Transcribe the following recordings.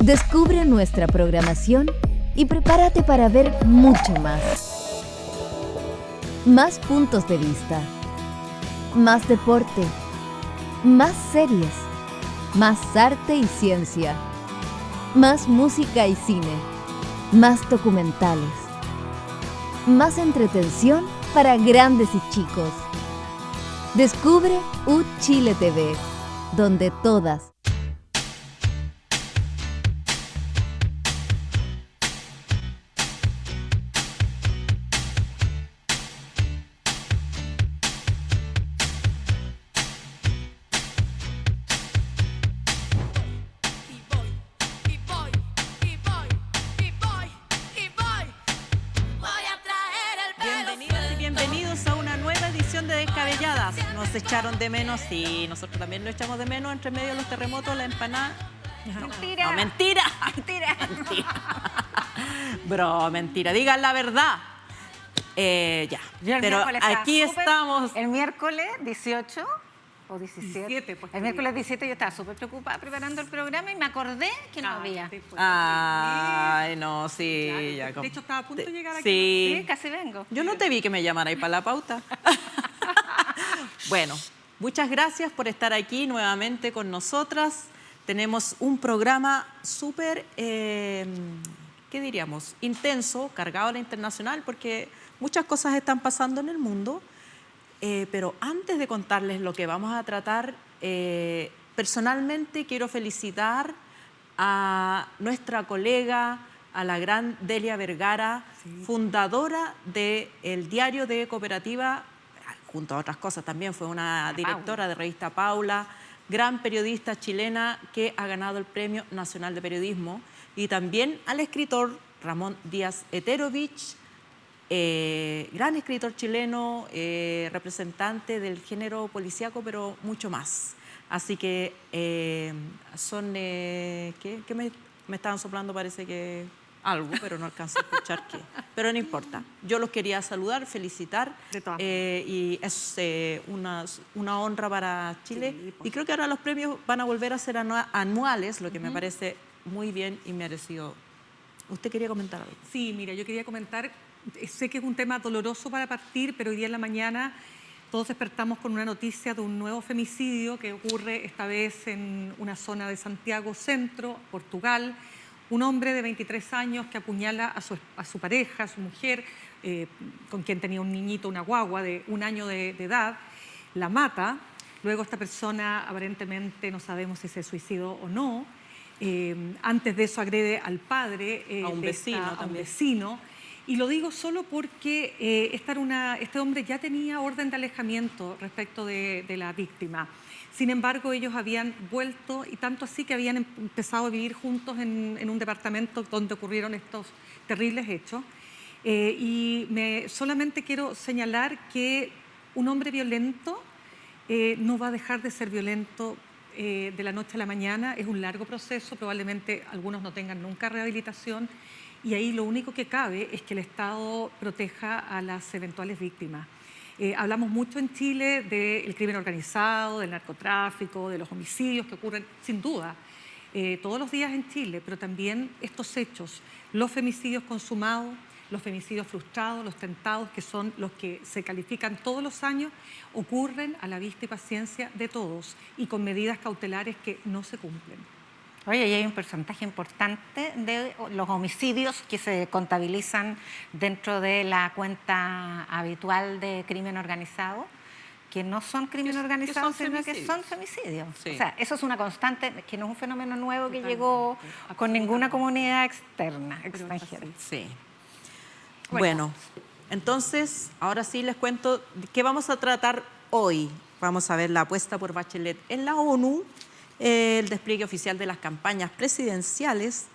Descubre nuestra programación y prepárate para ver mucho más. Más puntos de vista, más deporte, más series, más arte y ciencia, más música y cine, más documentales, más entretención para grandes y chicos. Descubre UChile TV, donde todas nos echaron de menos y nosotros también lo echamos de menos entre medio de los terremotos, la empanada. Mentira. No, mentira. Mentira. Mentira. Bro, mentira. Digan la verdad. Ya. Pero aquí estamos. El miércoles 18 o 17. Pues, el miércoles 17 yo estaba súper preocupada preparando el programa y me acordé que no había. Ay, no, sí. Claro, ya, de hecho, estaba a punto de llegar aquí. Sí, casi vengo. Yo no te vi que me llamarais para la pauta. Bueno, muchas gracias por estar aquí nuevamente con nosotras. Tenemos un programa súper, ¿qué diríamos? Intenso, cargado a la internacional, porque muchas cosas están pasando en el mundo. Pero antes de contarles lo que vamos a tratar, personalmente quiero felicitar a nuestra colega, a la gran Delia Vergara, fundadora del Diario de Cooperativa, junto a otras cosas también, fue una directora de revista Paula, gran periodista chilena que ha ganado el Premio Nacional de Periodismo, y también al escritor Ramón Díaz Heterovich, gran escritor chileno, representante del género policíaco, pero mucho más. Así que son... ¿qué me estaban soplando? Parece que algo, pero no alcanzo a escuchar qué. Pero no importa. Yo los quería saludar, felicitar. Y es una honra para Chile. Sí, y creo que ahora los premios van a volver a ser anuales, lo que me parece muy bien y merecido. ¿Usted quería comentar algo? Sí, mira, yo quería comentar, sé que es un tema doloroso para partir, pero hoy día en la mañana todos despertamos con una noticia de un nuevo femicidio que ocurre esta vez en una zona de Santiago Centro, Portugal. Un hombre de 23 años que apuñala a su pareja, a su mujer, con quien tenía un niñito, una guagua de 1 año de edad, la mata. Luego esta persona aparentemente no sabemos si se suicidó o no. Antes de eso agrede al padre, a un vecino. Y lo digo solo porque este hombre ya tenía orden de alejamiento respecto de la víctima. Sin embargo, ellos habían vuelto, y tanto así que habían empezado a vivir juntos en un departamento donde ocurrieron estos terribles hechos. Solamente quiero señalar que un hombre violento no va a dejar de ser violento de la noche a la mañana. Es un largo proceso, probablemente algunos no tengan nunca rehabilitación, y ahí lo único que cabe es que el Estado proteja a las eventuales víctimas. Hablamos mucho en Chile del crimen organizado, del narcotráfico, de los homicidios que ocurren, sin duda, todos los días en Chile, pero también estos hechos, los femicidios consumados, los femicidios frustrados, los tentados, que son los que se califican todos los años, ocurren a la vista y paciencia de todos y con medidas cautelares que no se cumplen. Oye, y hay un porcentaje importante de los homicidios que se contabilizan dentro de la cuenta habitual de crimen organizado, que no son crimen organizado, sino que son femicidios. Sí. O sea, eso es una constante, que no es un fenómeno nuevo que llegó con ninguna comunidad extranjera. Sí. Bueno, entonces, ahora sí les cuento qué vamos a tratar hoy. Vamos a ver la apuesta por Bachelet en la ONU, el despliegue oficial de las campañas presidenciales,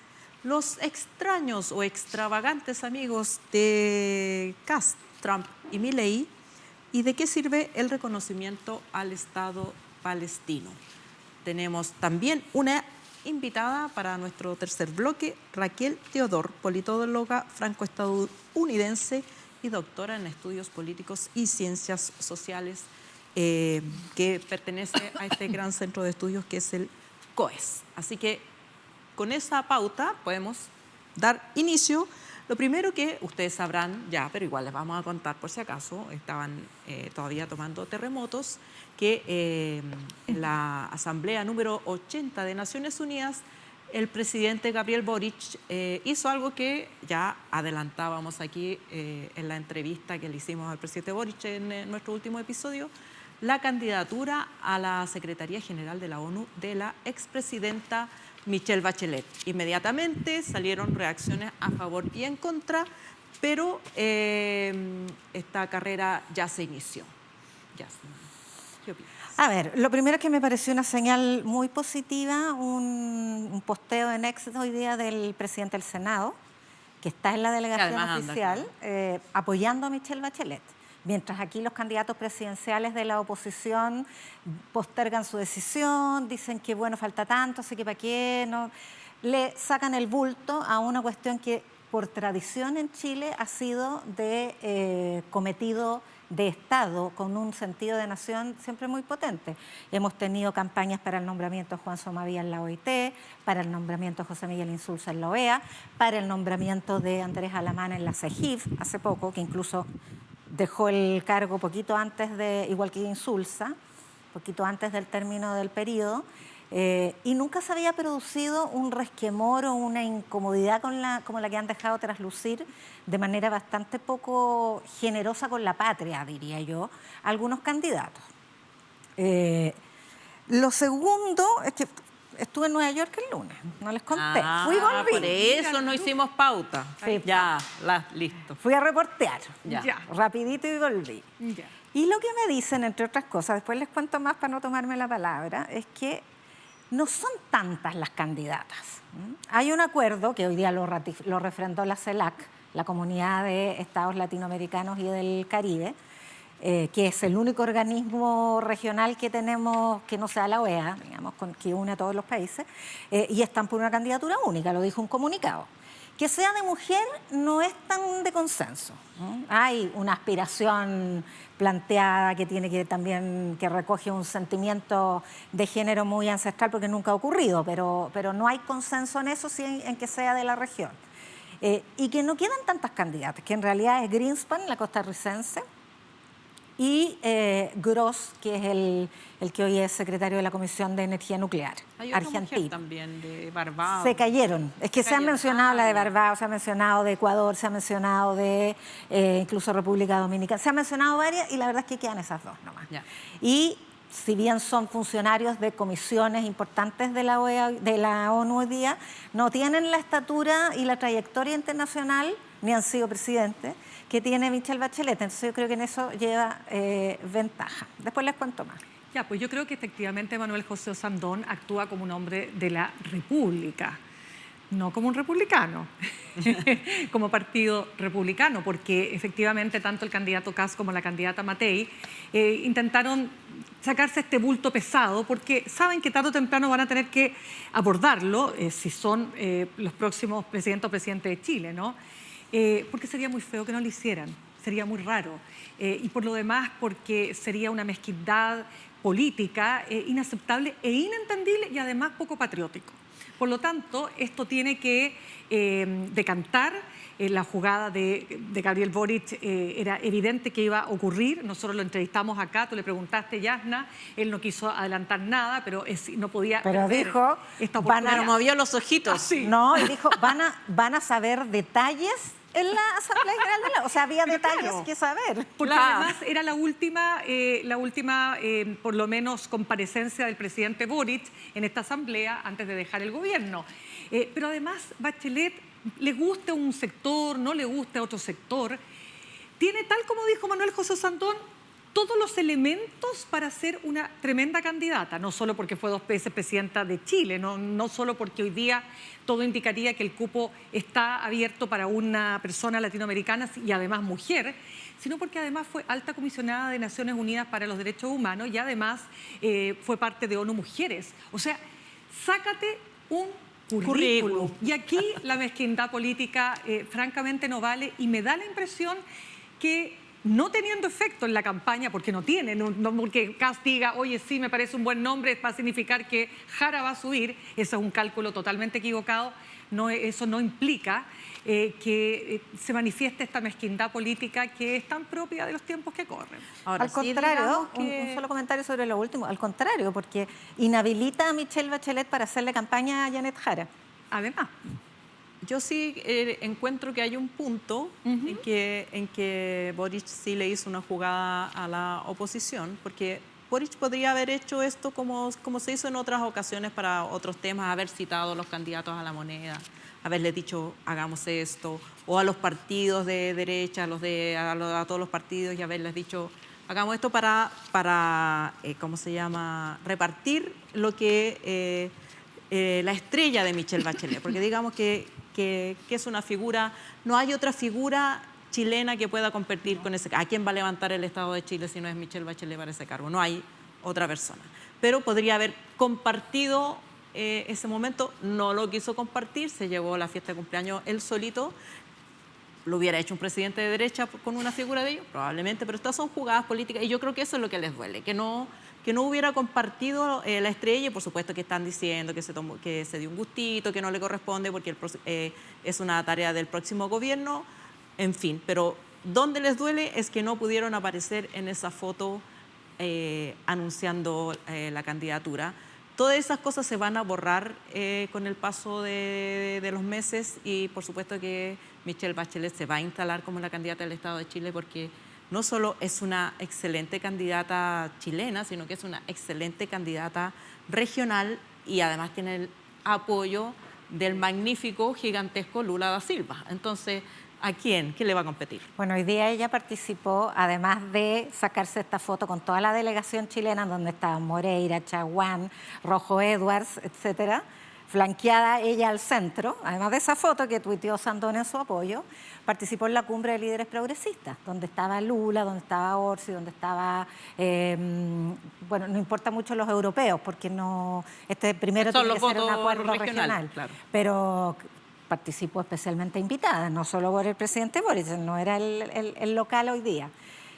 los extraños o extravagantes amigos de Kast, Trump y Milei, y de qué sirve el reconocimiento al Estado palestino. Tenemos también una invitada para nuestro tercer bloque, Raquel Teodor, politóloga franco-estadounidense y doctora en estudios políticos y ciencias sociales, que pertenece a este gran centro de estudios que es el COES. Así que con esa pauta podemos dar inicio. Lo primero que ustedes sabrán ya, pero igual les vamos a contar por si acaso, estaban todavía tomando terremotos, que en la Asamblea número 80 de Naciones Unidas, el presidente Gabriel Boric hizo algo que ya adelantábamos aquí en la entrevista que le hicimos al presidente Boric en nuestro último episodio, la candidatura a la Secretaría General de la ONU de la expresidenta Michelle Bachelet. Inmediatamente salieron reacciones a favor y en contra, pero esta carrera ya se inició. ¿Qué opinas? A ver, lo primero es que me pareció una señal muy positiva, un posteo en X hoy día del presidente del Senado, que está en la delegación oficial, apoyando a Michelle Bachelet. Mientras aquí los candidatos presidenciales de la oposición postergan su decisión, dicen que bueno, falta tanto, así que para qué, no, le sacan el bulto a una cuestión que por tradición en Chile ha sido de cometido de Estado, con un sentido de nación siempre muy potente. Hemos tenido campañas para el nombramiento de Juan Somavía en la OIT, para el nombramiento de José Miguel Insulza en la OEA, para el nombramiento de Andrés Alamán en la CEGIF hace poco, que incluso dejó el cargo poquito antes de, igual que Insulza, poquito antes del término del periodo, y nunca se había producido un resquemor o una incomodidad como la que han dejado traslucir de manera bastante poco generosa con la patria, diría yo, algunos candidatos. Lo segundo es que estuve en Nueva York el lunes, no les conté. Fui y volví. Por eso no hicimos pauta. Sí. Ya, listo. Fui a reportear, Ya. rapidito y volví. Ya. Y lo que me dicen, entre otras cosas, después les cuento más para no tomarme la palabra, es que no son tantas las candidatas. Hay un acuerdo que hoy día lo refrendó la CELAC, la Comunidad de Estados Latinoamericanos y del Caribe, que es el único organismo regional que tenemos que no sea la OEA, digamos, que une a todos los países, y están por una candidatura única, lo dijo un comunicado. Que sea de mujer no es tan de consenso. Hay una aspiración planteada que tiene que también, que recoge un sentimiento de género muy ancestral porque nunca ha ocurrido, pero no hay consenso en eso, sí en que sea de la región. Y que no quedan tantas candidatas, que en realidad es Greenspan, la costarricense, y Gross, que es el que hoy es secretario de la Comisión de Energía Nuclear, Hay otra argentino. mujer también de Barbados. Se cayeron. Es que se han mencionado la de ya. Barbados, se ha mencionado de Ecuador, se ha mencionado de incluso República Dominicana. Se han mencionado varias y la verdad es que quedan esas dos nomás. Ya. Y si bien son funcionarios de comisiones importantes de la OEA, de la ONU hoy día, no tienen la estatura y la trayectoria internacional, ni han sido presidentes, que tiene Michelle Bachelet. Entonces yo creo que en eso lleva ventaja. Después les cuento más. Ya, pues yo creo que efectivamente Manuel José Osandón actúa como un hombre de la República, no como un republicano, como partido republicano, porque efectivamente tanto el candidato Kast como la candidata Matei intentaron sacarse este bulto pesado porque saben que tarde o temprano van a tener que abordarlo si son los próximos presidentes o presidentes de Chile, ¿no? Porque sería muy feo que no lo hicieran, sería muy raro. Y por lo demás, porque sería una mezquindad política inaceptable e inentendible y además poco patriótico. Por lo tanto, esto tiene que decantar. La jugada de Gabriel Boric era evidente que iba a ocurrir. Nosotros lo entrevistamos acá, tú le preguntaste, Yasna, él no quiso adelantar nada, pero no podía... Pero dijo, Pero movió los ojitos. Sí. No, y dijo, van a saber detalles en la Asamblea General de la... O sea, había Pero detalles claro, que saber. Porque Claro. además era la última por lo menos, comparecencia del presidente Boric en esta asamblea antes de dejar el gobierno. Pero además, Bachelet, le guste un sector, no le guste a otro sector, tiene, tal como dijo Manuel José Osandón, todos los elementos para ser una tremenda candidata, no solo porque fue 2 veces presidenta de Chile, no solo porque hoy día todo indicaría que el cupo está abierto para una persona latinoamericana y además mujer, sino porque además fue alta comisionada de Naciones Unidas para los Derechos Humanos y además fue parte de ONU Mujeres. O sea, sácate un currículum. Y aquí la mezquindad política francamente no vale y me da la impresión que no teniendo efecto en la campaña, porque no tiene, no porque Kast diga, oye, sí, me parece un buen nombre, va a significar que Jara va a subir, eso es un cálculo totalmente equivocado, eso no implica que se manifieste esta mezquindad política que es tan propia de los tiempos que corren. Ahora, al contrario, un solo comentario sobre lo último, al contrario, porque inhabilita a Michelle Bachelet para hacerle campaña a Janet Jara. Además. Yo sí encuentro que hay un punto en que Boric sí le hizo una jugada a la oposición, porque Boric podría haber hecho esto como se hizo en otras ocasiones para otros temas, haber citado a los candidatos a la moneda, haberles dicho hagamos esto, o a los partidos de derecha, a todos los partidos y haberles dicho hagamos esto para ¿cómo se llama?, repartir lo que la estrella de Michelle Bachelet, porque digamos que es una figura, no hay otra figura chilena que pueda competir con ese. ¿A quién va a levantar el Estado de Chile si no es Michelle Bachelet para ese cargo? No hay otra persona. Pero podría haber compartido ese momento, no lo quiso compartir, se llevó la fiesta de cumpleaños él solito. ¿Lo hubiera hecho un presidente de derecha con una figura de ellos? Probablemente, pero estas son jugadas políticas y yo creo que eso es lo que les duele, que no hubiera compartido la estrella, y por supuesto que están diciendo que se dio un gustito, que no le corresponde porque es una tarea del próximo gobierno, en fin, pero donde les duele es que no pudieron aparecer en esa foto anunciando la candidatura. Todas esas cosas se van a borrar con el paso de los meses y por supuesto que Michelle Bachelet se va a instalar como la candidata del Estado de Chile porque no solo es una excelente candidata chilena, sino que es una excelente candidata regional y además tiene el apoyo del magnífico, gigantesco Lula da Silva. Entonces, ¿a quién? ¿Quién le va a competir? Bueno, hoy día ella participó, además de sacarse esta foto con toda la delegación chilena, donde estaban Moreira, Chaguán, Rojo Edwards, etcétera, flanqueada ella al centro, además de esa foto que tuiteó Sandón en su apoyo, participó en la cumbre de líderes progresistas, donde estaba Lula, donde estaba Orsi, donde estaba, bueno, no importa mucho los europeos, porque no, primero tiene que ser un acuerdo regional, claro. Pero participó especialmente invitada, no solo por el presidente Boric, no era el local hoy día.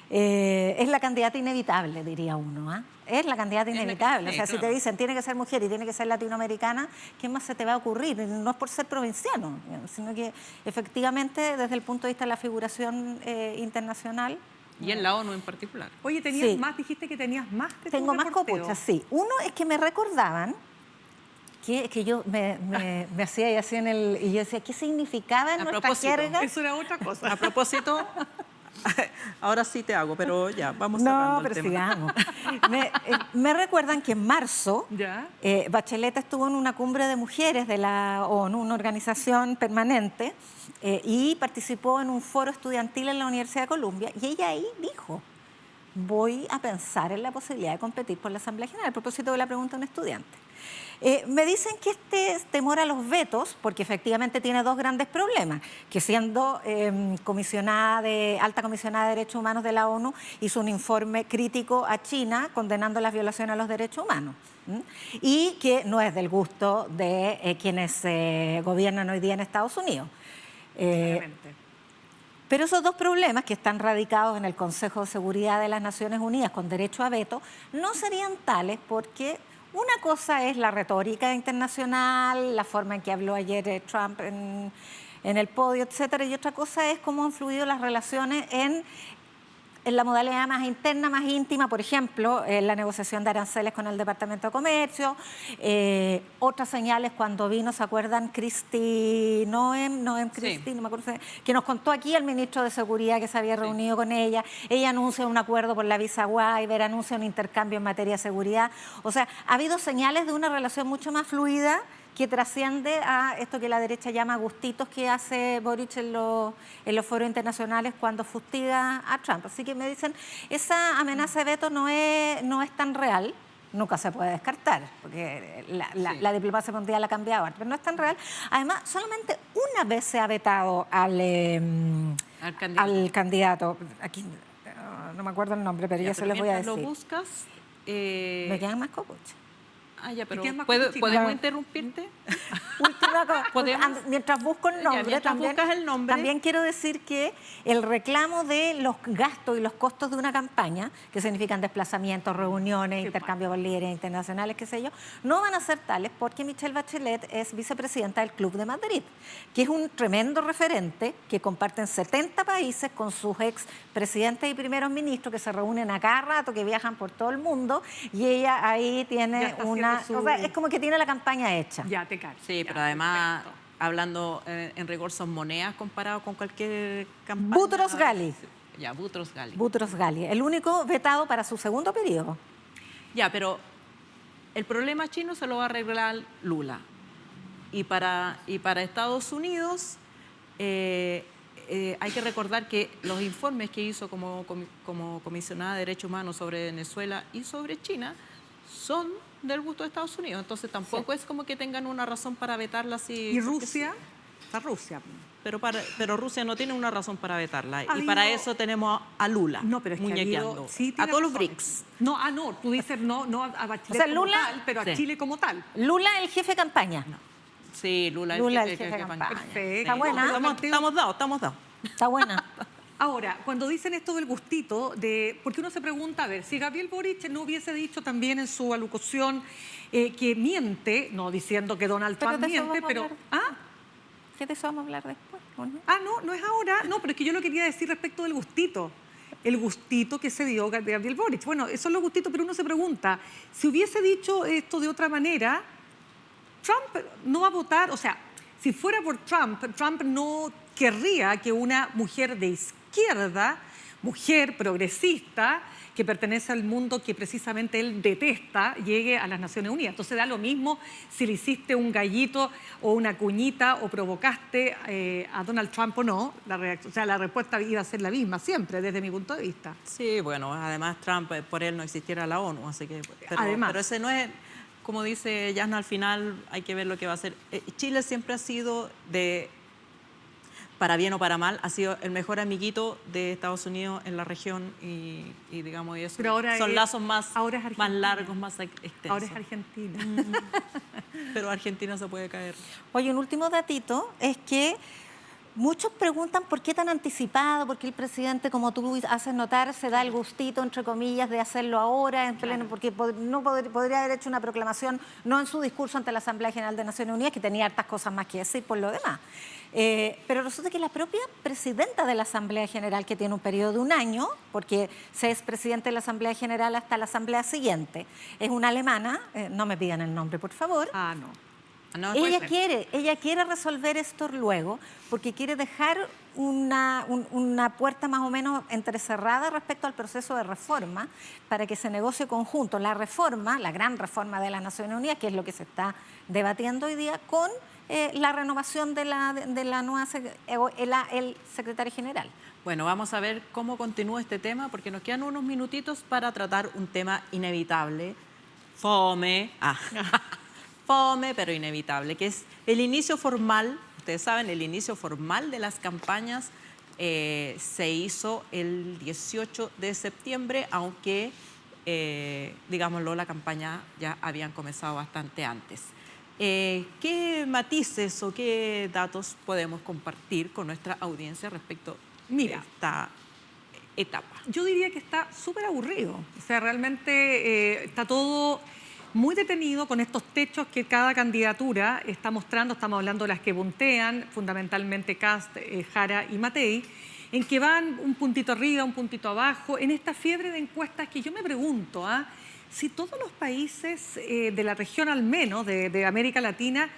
Es la candidata inevitable, diría uno, ¿eh? Es la candidata inevitable. O sea, si te dicen tiene que ser mujer y tiene que ser latinoamericana, ¿qué más se te va a ocurrir? No es por ser provinciano, sino que efectivamente desde el punto de vista de la figuración internacional. Y en la ONU en particular. Oye, tenías más, dijiste que tenías más que Tengo más copuchas, sí. Uno es que me recordaban que yo me hacía así y yo decía, ¿qué significaba en nuestra jerga? Eso era otra cosa. A propósito, ahora sí te hago, pero ya, vamos cerrando el tema. No, pero sigamos. Me recuerdan que en marzo Bachelet estuvo en una cumbre de mujeres de la ONU, una organización permanente, y participó en un foro estudiantil en la Universidad de Columbia, y ella ahí dijo, voy a pensar en la posibilidad de competir por la Asamblea General, a propósito de la pregunta de un estudiante. Me dicen que este temor a los vetos, porque efectivamente tiene dos grandes problemas, que siendo alta comisionada de Derechos Humanos de la ONU, hizo un informe crítico a China condenando las violaciones a los derechos humanos, y que no es del gusto de quienes gobiernan hoy día en Estados Unidos. Pero esos dos problemas que están radicados en el Consejo de Seguridad de las Naciones Unidas con derecho a veto no serían tales porque una cosa es la retórica internacional, la forma en que habló ayer Trump en el podio, etcétera, y otra cosa es cómo han fluido las relaciones en la modalidad más interna, más íntima, por ejemplo, la negociación de aranceles con el Departamento de Comercio, otras señales cuando vino, ¿se acuerdan? Cristi Noem, no me acuerdo, que nos contó aquí el ministro de Seguridad que se había reunido con ella anuncia un acuerdo por la visa waiver, anuncia un intercambio en materia de seguridad, o sea, ha habido señales de una relación mucho más fluida que trasciende a esto que la derecha llama gustitos que hace Boric en los foros internacionales cuando fustiga a Trump. Así que me dicen, esa amenaza de veto no es tan real, nunca se puede descartar, porque la diplomacia mundial ha cambiado, pero no es tan real. Además, solamente una vez se ha vetado al candidato. Aquí no me acuerdo el nombre, pero ya se les voy a decir. Lo buscas. Me quedan más copuchas. ya, pero ¿Y qué es más ¿podemos cochino? interrumpirte? Última cosa, ¿Podemos? mientras busco el nombre, mientras buscas el nombre. también quiero decir que el reclamo de los gastos y los costos de una campaña, que significan desplazamientos, reuniones, intercambio con líderes internacionales, qué sé yo, no van a ser tales porque Michelle Bachelet es vicepresidenta del Club de Madrid, que es un tremendo referente que comparten 70 países con sus ex presidentes y primeros ministros que se reúnen a cada rato, que viajan por todo el mundo, y ella ahí Ya tiene está una... haciendo O sea, es como que tiene la campaña hecha. Ya, te cae. Sí, Ya, pero además, perfecto. hablando en rigor, son monedas comparado con cualquier campaña. Boutros Ghali. Ya, Boutros Ghali. Boutros Ghali, el único vetado para su segundo periodo. Ya, pero el problema chino se lo va a arreglar Lula. Y para Estados Unidos hay que recordar que los informes que hizo como comisionada de Derechos Humanos sobre Venezuela y sobre China son del gusto de Estados Unidos. Entonces tampoco es como que tengan una razón para vetarla así. ¿Y porque Rusia? Está Rusia. Pero Rusia no tiene una razón para vetarla. Ha Y para habido- eso tenemos a Lula No, pero es que ha muñequeando. habido- sí, a tiene todos los razón. BRICS. No, tú dices no a Bachelet O sea, como Lula- tal, pero a Sí. Chile como tal. Lula, el jefe de campaña. Sí, Lula, Lula, el jefe de campaña. Perfecto. Está buena. Estamos dados. Está buena. Ahora, cuando dicen esto del gustito, porque uno se pregunta, a ver, si Gabriel Boric no hubiese dicho también en su alocución que miente, no diciendo que Donald Pero Trump de eso miente, vamos a pero... hablar. ¿Ah? Sí, de eso vamos a hablar después, ¿o no? No es ahora. No, pero es que yo lo quería decir respecto del gustito. El gustito que se dio Gabriel Boric. Bueno, esos son los gustitos, pero uno se pregunta, si hubiese dicho esto de otra manera, Trump no va a votar, o sea, si fuera por Trump, Trump no querría que una mujer de izquierda, mujer progresista, que pertenece al mundo que precisamente él detesta, llegue a las Naciones Unidas. Entonces da lo mismo si le hiciste un gallito o una cuñita o provocaste a Donald Trump o no. La respuesta iba a ser la misma siempre, desde mi punto de vista. Sí, bueno, además Trump, por él no existiera la ONU, así que... Además. Pero ese no es, como dice Yasna, al final hay que ver lo que va a hacer. Chile siempre ha sido para bien o para mal, ha sido el mejor amiguito de Estados Unidos en la región y digamos, eso Pero ahora son lazos más Argentina. largos, más extensos. Ahora es Argentina. Pero Argentina se puede caer. Oye, un último datito es que muchos preguntan por qué tan anticipado, por qué el presidente, como tú haces notar, se da el gustito, entre comillas, de hacerlo ahora, en pleno, porque podría haber hecho una proclamación, no en su discurso ante la Asamblea General de Naciones Unidas, que tenía hartas cosas más que decir por lo demás. Pero resulta que la propia presidenta de la Asamblea General, que tiene un periodo de un año, porque se es presidente de la Asamblea General hasta la Asamblea siguiente, es una alemana, no me pidan el nombre, por favor. No. No, Ella pues, quiere resolver esto luego porque quiere dejar una puerta más o menos entrecerrada respecto al proceso de reforma para que se negocie conjunto la reforma, la gran reforma de las Naciones Unidas, que es lo que se está debatiendo hoy día, con la renovación de la nueva el secretario general. Bueno, vamos a ver cómo continúa este tema, porque nos quedan unos minutitos para tratar un tema inevitable, fome, fome pero inevitable, que es el inicio formal. Ustedes saben, el inicio formal de las campañas se hizo el 18 de septiembre, aunque, digámoslo, la campaña ya habían comenzado bastante antes. ¿Qué matices o qué datos podemos compartir con nuestra audiencia respecto a esta etapa? Yo diría que está súper aburrido. O sea, realmente está todo muy detenido con estos techos que cada candidatura está mostrando. Estamos hablando de las que puntean, fundamentalmente Kast, Jara y Matei, en que van un puntito arriba, un puntito abajo, en esta fiebre de encuestas que yo me pregunto, si todos los países de la región, al menos de América Latina,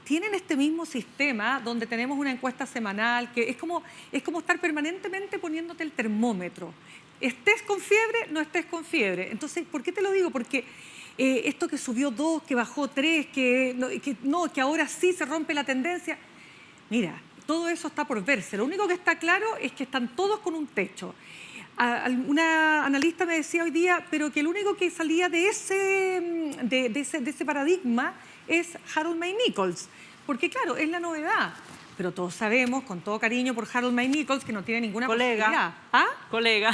tienen este mismo sistema donde tenemos una encuesta semanal, que es como estar permanentemente poniéndote el termómetro. Estés con fiebre, no estés con fiebre. Entonces, ¿por qué te lo digo? Porque esto que subió 2, que bajó 3, que ahora sí se rompe la tendencia. Mira, todo eso está por verse. Lo único que está claro es que están todos con un techo. Una analista me decía hoy día, pero que el único que salía de ese paradigma es Harold May Nichols, porque claro, es la novedad. Pero todos sabemos, con todo cariño por Harold May Nichols, que no tiene ninguna posibilidad. Colega,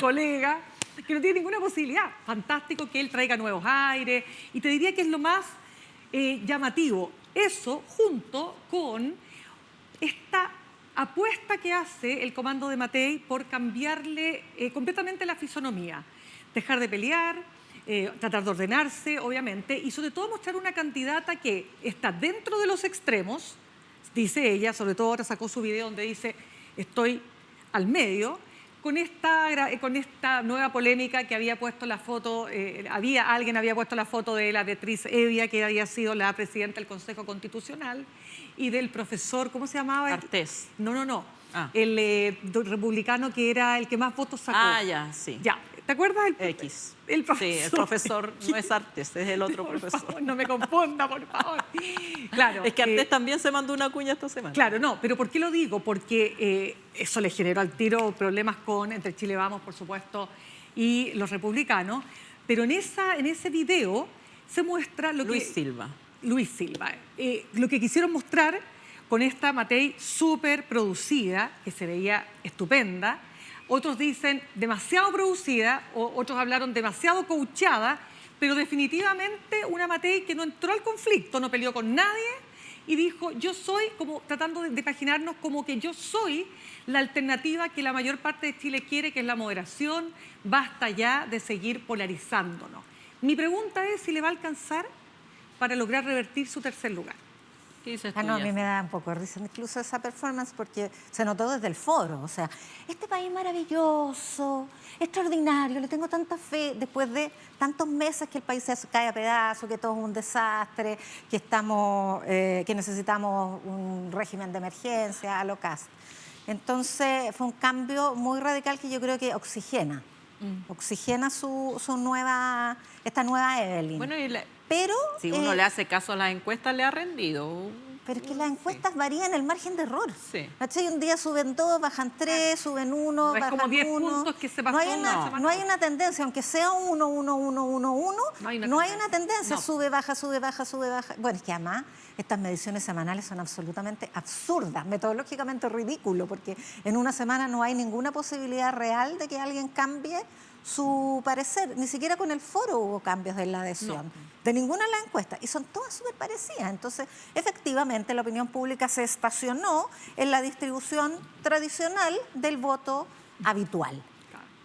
que no tiene ninguna posibilidad. Fantástico que él traiga nuevos aires. Y te diría que es lo más llamativo. Eso junto con esta apuesta que hace el comando de Matei por cambiarle completamente la fisonomía, dejar de pelear, tratar de ordenarse, obviamente, y sobre todo mostrar una candidata que está dentro de los extremos, dice ella, sobre todo ahora sacó su video donde dice estoy al medio, con esta nueva polémica que había puesto la foto, alguien había puesto la foto de la Beatriz Evia, que había sido la presidenta del Consejo Constitucional, y del profesor, ¿cómo se llamaba? Artés. No. Ah. El republicano que era el que más votos sacó. Ah, ya, sí. Ya, ¿te acuerdas? X. El profesor. Sí, el profesor no es Artés, es el otro Por profesor. favor, no me confunda, por favor. Claro. Es que Artés también se mandó una cuña esta semana. Claro, no, pero ¿por qué lo digo? Porque eso le generó al tiro problemas entre Chile Vamos, por supuesto, y los republicanos. Pero en ese video se muestra lo Luis que... Silva. Luis Silva. Lo que quisieron mostrar con esta Matei súper producida, que se veía estupenda. Otros dicen demasiado producida, otros hablaron demasiado coachada, pero definitivamente una Matei que no entró al conflicto, no peleó con nadie y dijo, yo soy, como tratando de imaginarnos como que yo soy la alternativa que la mayor parte de Chile quiere, que es la moderación, basta ya de seguir polarizándonos. Mi pregunta es si le va a alcanzar para lograr revertir su tercer lugar. ¿Qué dices tú, No, a mí Yas? me da un poco de risa incluso esa performance porque se notó desde el foro. O sea, este país maravilloso, extraordinario, le tengo tanta fe después de tantos meses que el país se cae a pedazos, que todo es un desastre, que necesitamos un régimen de emergencia a lo Kast. Entonces fue un cambio muy radical que yo creo que oxigena esta nueva Evelyn. Bueno, Pero si uno le hace caso a las encuestas, le ha rendido. pero es que las encuestas varían el margen de error. Sí. ¿Cachai? Un día suben 2, bajan 3, suben 1, No es bajan como 10 1. puntos que se pasó No hay una semana. no hay una tendencia, aunque sea 1, 1, 1, 1, 1, No hay una no hay tendencia. una tendencia. No. Sube, baja, sube, baja, sube, baja. Bueno, es que además estas mediciones semanales son absolutamente absurdas, metodológicamente ridículo, porque en una semana no hay ninguna posibilidad real de que alguien cambie su parecer. Ni siquiera con el foro hubo cambios en la adhesión. De ninguna de las encuestas. Y son todas súper parecidas. Entonces, efectivamente, la opinión pública se estacionó en la distribución tradicional del voto habitual.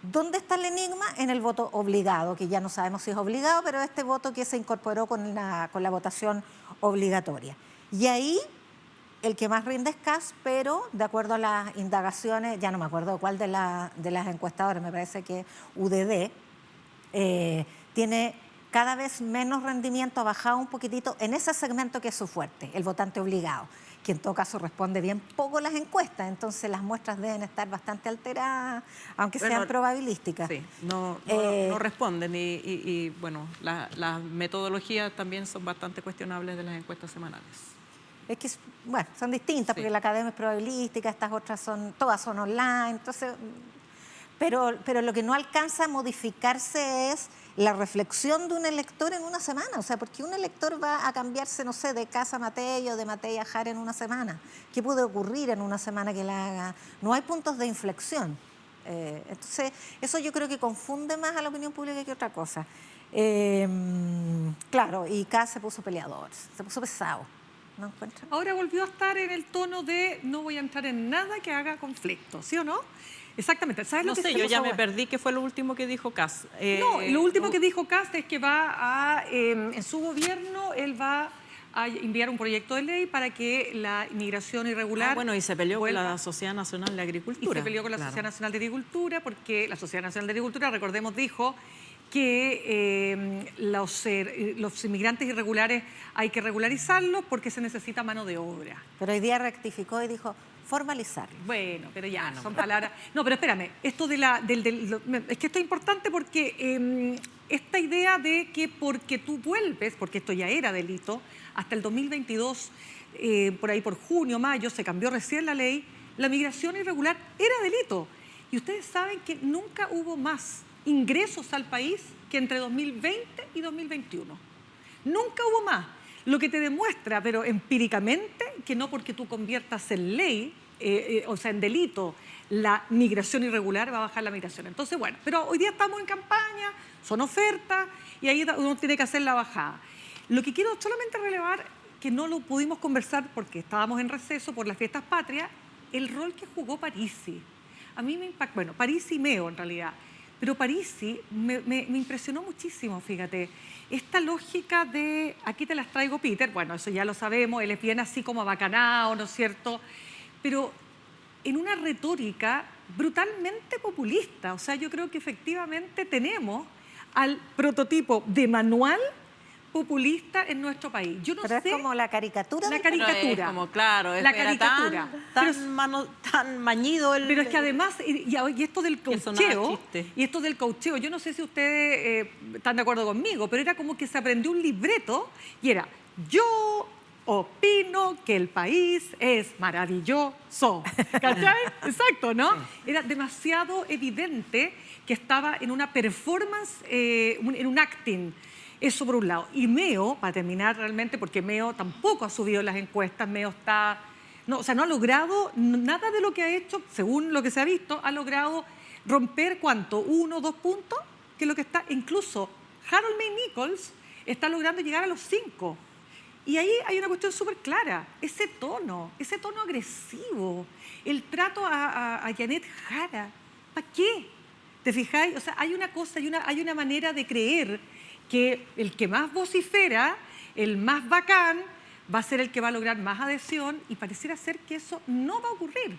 ¿Dónde está el enigma? En el voto obligado, que ya no sabemos si es obligado, pero este voto que se incorporó con la votación obligatoria. Y ahí el que más rinde es Kast, pero de acuerdo a las indagaciones, ya no me acuerdo cuál de las encuestadoras, me parece que UDD, tiene cada vez menos rendimiento, ha bajado un poquitito en ese segmento que es su fuerte, el votante obligado, que en todo caso responde bien poco las encuestas, entonces las muestras deben estar bastante alteradas, aunque sean probabilísticas. Sí, no responden y bueno, las metodologías también son bastante cuestionables de las encuestas semanales. Es que, bueno, son distintas, Sí. porque la academia es probabilística, estas otras todas son online, entonces... Pero lo que no alcanza a modificarse es la reflexión de un elector en una semana. O sea, porque un elector va a cambiarse, no sé, de Kast a Matei o de Matei a Jara en una semana. ¿Qué puede ocurrir en una semana que la haga? No hay puntos de inflexión. Entonces, eso yo creo que confunde más a la opinión pública que otra cosa. Claro, y Kast se puso peleador, se puso pesado. ¿No encuentran? Ahora volvió a estar en el tono de no voy a entrar en nada que haga conflicto, ¿sí o no? Exactamente. ¿Sabes No lo que sé, se yo puso ya me ahora? perdí, ¿qué fue lo último que dijo Kast? No, lo último que dijo Kast es que en su gobierno, él va a enviar un proyecto de ley para que la inmigración irregular... Bueno, y se peleó con vuelva. la Sociedad Nacional de Y Agricultura. se peleó con la Claro. Sociedad Nacional de Agricultura porque la Sociedad Nacional de Agricultura, recordemos, dijo que los inmigrantes irregulares hay que regularizarlos porque se necesita mano de obra. Pero hoy día rectificó y dijo formalizarlo. Bueno, pero ya, son palabras... No, pero espérame, esto es que esto es importante porque esta idea de que porque tú vuelves, porque esto ya era delito, hasta el 2022, por ahí por junio, mayo, se cambió recién la ley, la migración irregular era delito. Y ustedes saben que nunca hubo más ingresos al país que entre 2020 y 2021. Nunca hubo más. Lo que te demuestra, pero empíricamente, que no porque tú conviertas en ley, o sea, en delito, la migración irregular va a bajar la migración. Entonces, bueno, pero hoy día estamos en campaña, son ofertas, y ahí uno tiene que hacer la bajada. Lo que quiero solamente relevar, que no lo pudimos conversar porque estábamos en receso por las fiestas patrias, el rol que jugó Parisi. A mí me impactó, bueno, Parisi y Meo en realidad, pero Parisi me impresionó muchísimo, fíjate. Esta lógica de, aquí te las traigo, Peter, bueno, eso ya lo sabemos, él es bien así como abacanado, ¿no es cierto? Pero en una retórica brutalmente populista. O sea, yo creo que efectivamente tenemos al prototipo de manual populista en nuestro país. Yo no Pero sé, es como la caricatura. la del- caricatura. Pero es como, claro, La caricatura. tan mañido el... Pero es que además, y esto del Que sonaba coacheo, chiste. y esto del coacheo, yo no sé si ustedes están de acuerdo conmigo, pero era como que se aprendió un libreto y era, yo opino que el país es maravilloso. ¿Cachai? Exacto, ¿no? Era demasiado evidente que estaba en una performance, en un acting. Eso por un lado. Y Meo, para terminar realmente, porque Meo tampoco ha subido las encuestas, Meo está... No, o sea, no ha logrado nada de lo que ha hecho, según lo que se ha visto, ha logrado romper, ¿cuánto? 1, 2 puntos, que es lo que está... Incluso Harold May Nichols está logrando llegar a los 5. Y ahí hay una cuestión súper clara, ese tono agresivo, el trato a Janet Jara, ¿para qué? ¿Te fijáis? O sea, hay una cosa, hay una manera de creer que el que más vocifera, el más bacán, va a ser el que va a lograr más adhesión y pareciera ser que eso no va a ocurrir.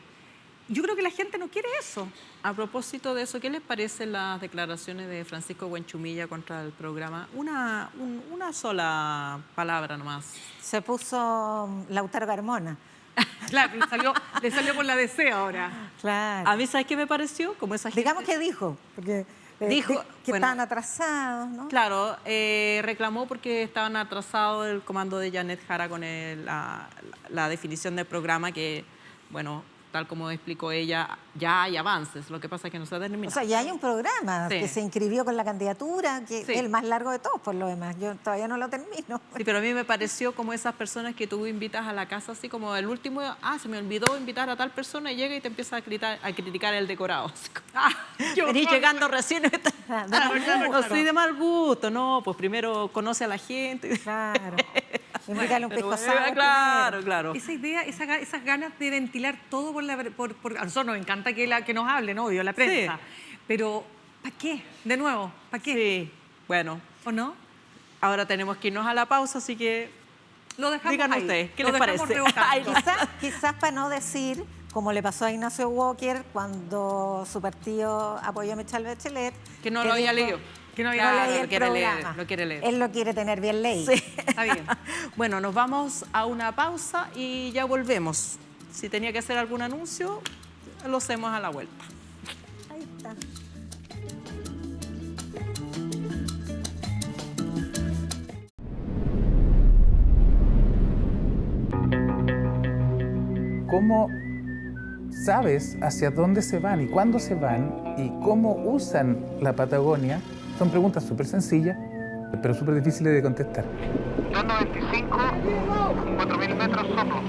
Yo creo que la gente no quiere eso. A propósito de eso, ¿qué les parecen las declaraciones de Francisco Buenchumilla contra el programa? Una sola palabra nomás. Se puso Lautaro Carmona. Claro, le salió por la DC ahora. Claro. A mí, ¿sabes qué me pareció? Como esa gente... Digamos que dijo, porque Dijo, que bueno, estaban atrasados, ¿no? Claro, reclamó porque estaban atrasados el comando de Janet Jara con la definición del programa que, bueno, tal como explicó ella, ya hay avances. Lo que pasa es que no se ha terminado. O sea, ya hay un programa Sí. que se inscribió con la candidatura, que Sí. es el más largo de todos, por lo demás. Yo todavía no lo termino. Sí, pero a mí me pareció como esas personas que tú invitas a la casa, así como el último, se me olvidó invitar a tal persona y llega y te empieza a criticar el decorado. Así como, venís llegando recién. Así de mal gusto, no, pues primero conoce a la gente. Claro. Invítale un Pero, pisco sour claro, primero. claro. Esa idea, esas ganas de ventilar todo a nosotros nos encanta que nos hablen, obvio, la prensa. Sí. Pero, ¿para qué? De nuevo, ¿para qué? Sí, bueno, ¿O no? ahora tenemos que irnos a la pausa, así que Lo dejamos Díganos ahí. ustedes, ¿qué Lo les dejamos parece? rebotando. Quizás para no decir, como le pasó a Ignacio Walker cuando su partido apoyó a Michelle Bachelet, que no lo había dijo leído. que no había que Claro, leía lo el quiere leer, programa. lo quiere leer. Él lo quiere tener bien leído. Sí. Está bien. Bueno, nos vamos a una pausa y ya volvemos. Si tenía que hacer algún anuncio, lo hacemos a la vuelta. Ahí está. ¿Cómo sabes hacia dónde se van y cuándo se van y cómo usan la Patagonia? Son preguntas súper sencillas, pero súper difíciles de contestar. 295, 4.000 metros soplo.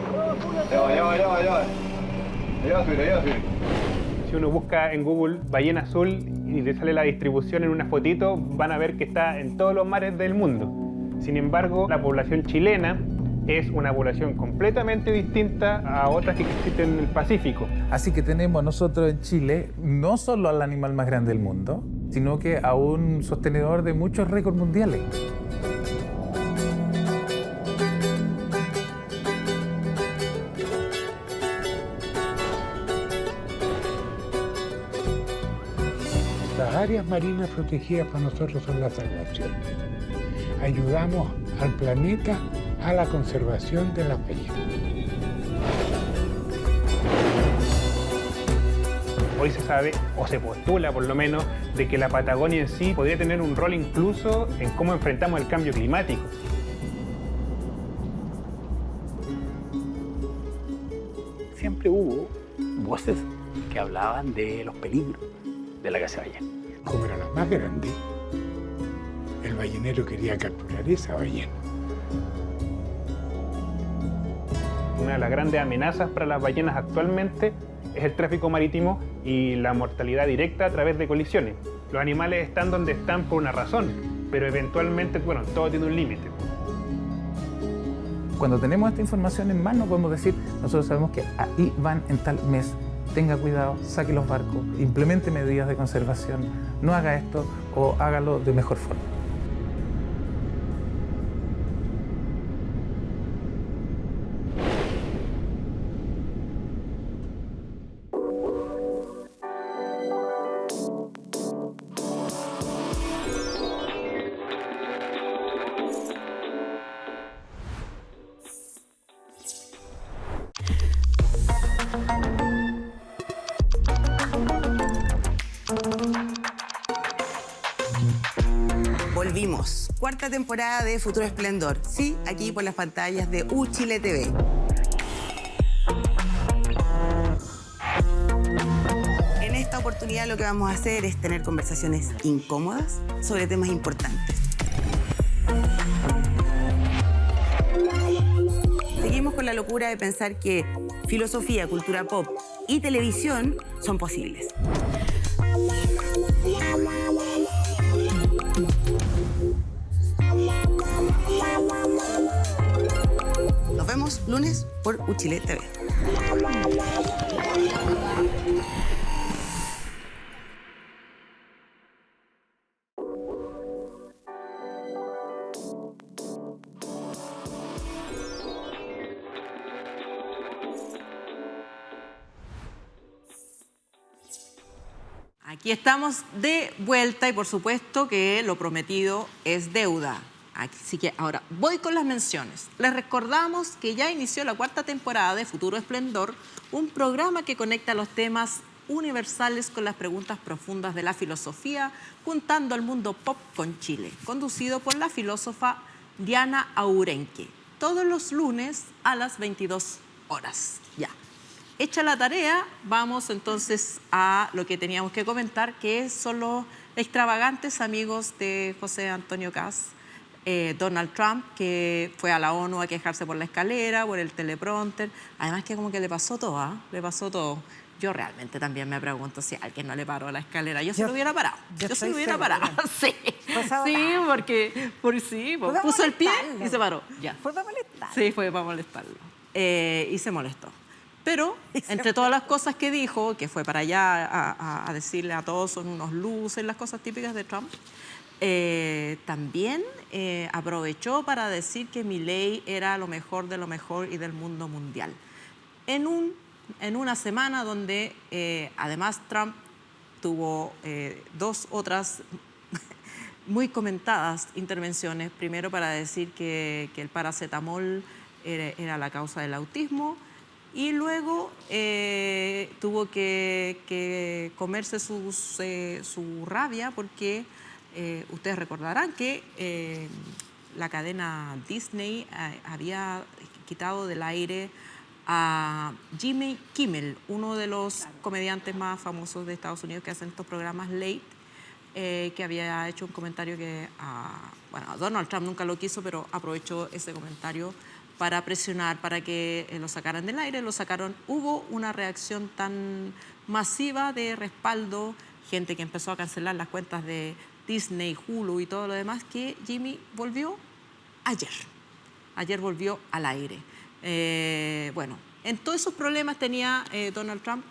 Si uno busca en Google ballena azul y le sale la distribución en una fotito, van a ver que está en todos los mares del mundo. Sin embargo, la población chilena es una población completamente distinta a otras que existen en el Pacífico. Así que tenemos nosotros en Chile no solo al animal más grande del mundo, sino que a un sostenedor de muchos récords mundiales. Las áreas marinas protegidas para nosotros son la salvación. Ayudamos al planeta a la conservación de las ballenas. Hoy se sabe, o se postula por lo menos, de que la Patagonia en sí podría tener un rol incluso en cómo enfrentamos el cambio climático. Siempre hubo voces que hablaban de los peligros de la caza de ballena. Como era la más grande, el ballenero quería capturar esa ballena. Una de las grandes amenazas para las ballenas actualmente es el tráfico marítimo y la mortalidad directa a través de colisiones. Los animales están donde están por una razón, pero eventualmente, bueno, todo tiene un límite. Cuando tenemos esta información en mano, podemos decir, nosotros sabemos que ahí van en tal mes, tenga cuidado, saque los barcos, implemente medidas de conservación, no haga esto o hágalo de mejor forma. Volvimos. Cuarta temporada de Futuro Esplendor. Sí, aquí por las pantallas de Uchile TV. En esta oportunidad lo que vamos a hacer es tener conversaciones incómodas sobre temas importantes. Seguimos con la locura de pensar que filosofía, cultura pop y televisión son posibles. Nos vemos lunes por Uchile TV. Aquí estamos de vuelta y por supuesto que lo prometido es deuda. Así que ahora voy con las menciones. Les recordamos que ya inició la cuarta temporada de Futuro Esplendor, un programa que conecta los temas universales con las preguntas profundas de la filosofía, juntando al mundo pop con Chile, conducido por la filósofa Diana Aurenque, todos los lunes a las 22 horas. Ya. Hecha la tarea, vamos entonces a lo que teníamos que comentar, que son los extravagantes amigos de José Antonio Kast, Donald Trump, que fue a la ONU a quejarse por la escalera, por el teleprompter. Además que como que le pasó todo, ¿ah? Le pasó todo. Yo realmente también me pregunto si a alguien no le paró a la escalera. Yo se lo hubiera parado. Yo se lo hubiera parado. Sí, sí, porque puso el pie y se paró. Ya. Fue para molestarlo. Sí, fue para molestarlo. Y se molestó. Pero, entre todas las cosas que dijo, que fue para allá a decirle a todos son unos luces, las cosas típicas de Trump, también aprovechó para decir que Milei era lo mejor de lo mejor y del mundo mundial. En una semana donde, además, Trump tuvo dos otras muy comentadas intervenciones. Primero, para decir que el paracetamol era la causa del autismo. Y luego tuvo que comerse su rabia porque ustedes recordarán que la cadena Disney había quitado del aire a Jimmy Kimmel, uno de los comediantes más famosos de Estados Unidos que hacen estos programas late, que había hecho un comentario que bueno, Donald Trump nunca lo quiso, pero aprovechó ese comentario para presionar, para que lo sacaran del aire. Lo sacaron. Hubo una reacción tan masiva de respaldo, gente que empezó a cancelar las cuentas de Disney, Hulu y todo lo demás, que Jimmy volvió ayer. Ayer volvió al aire. Bueno, en todos esos problemas tenía Donald Trump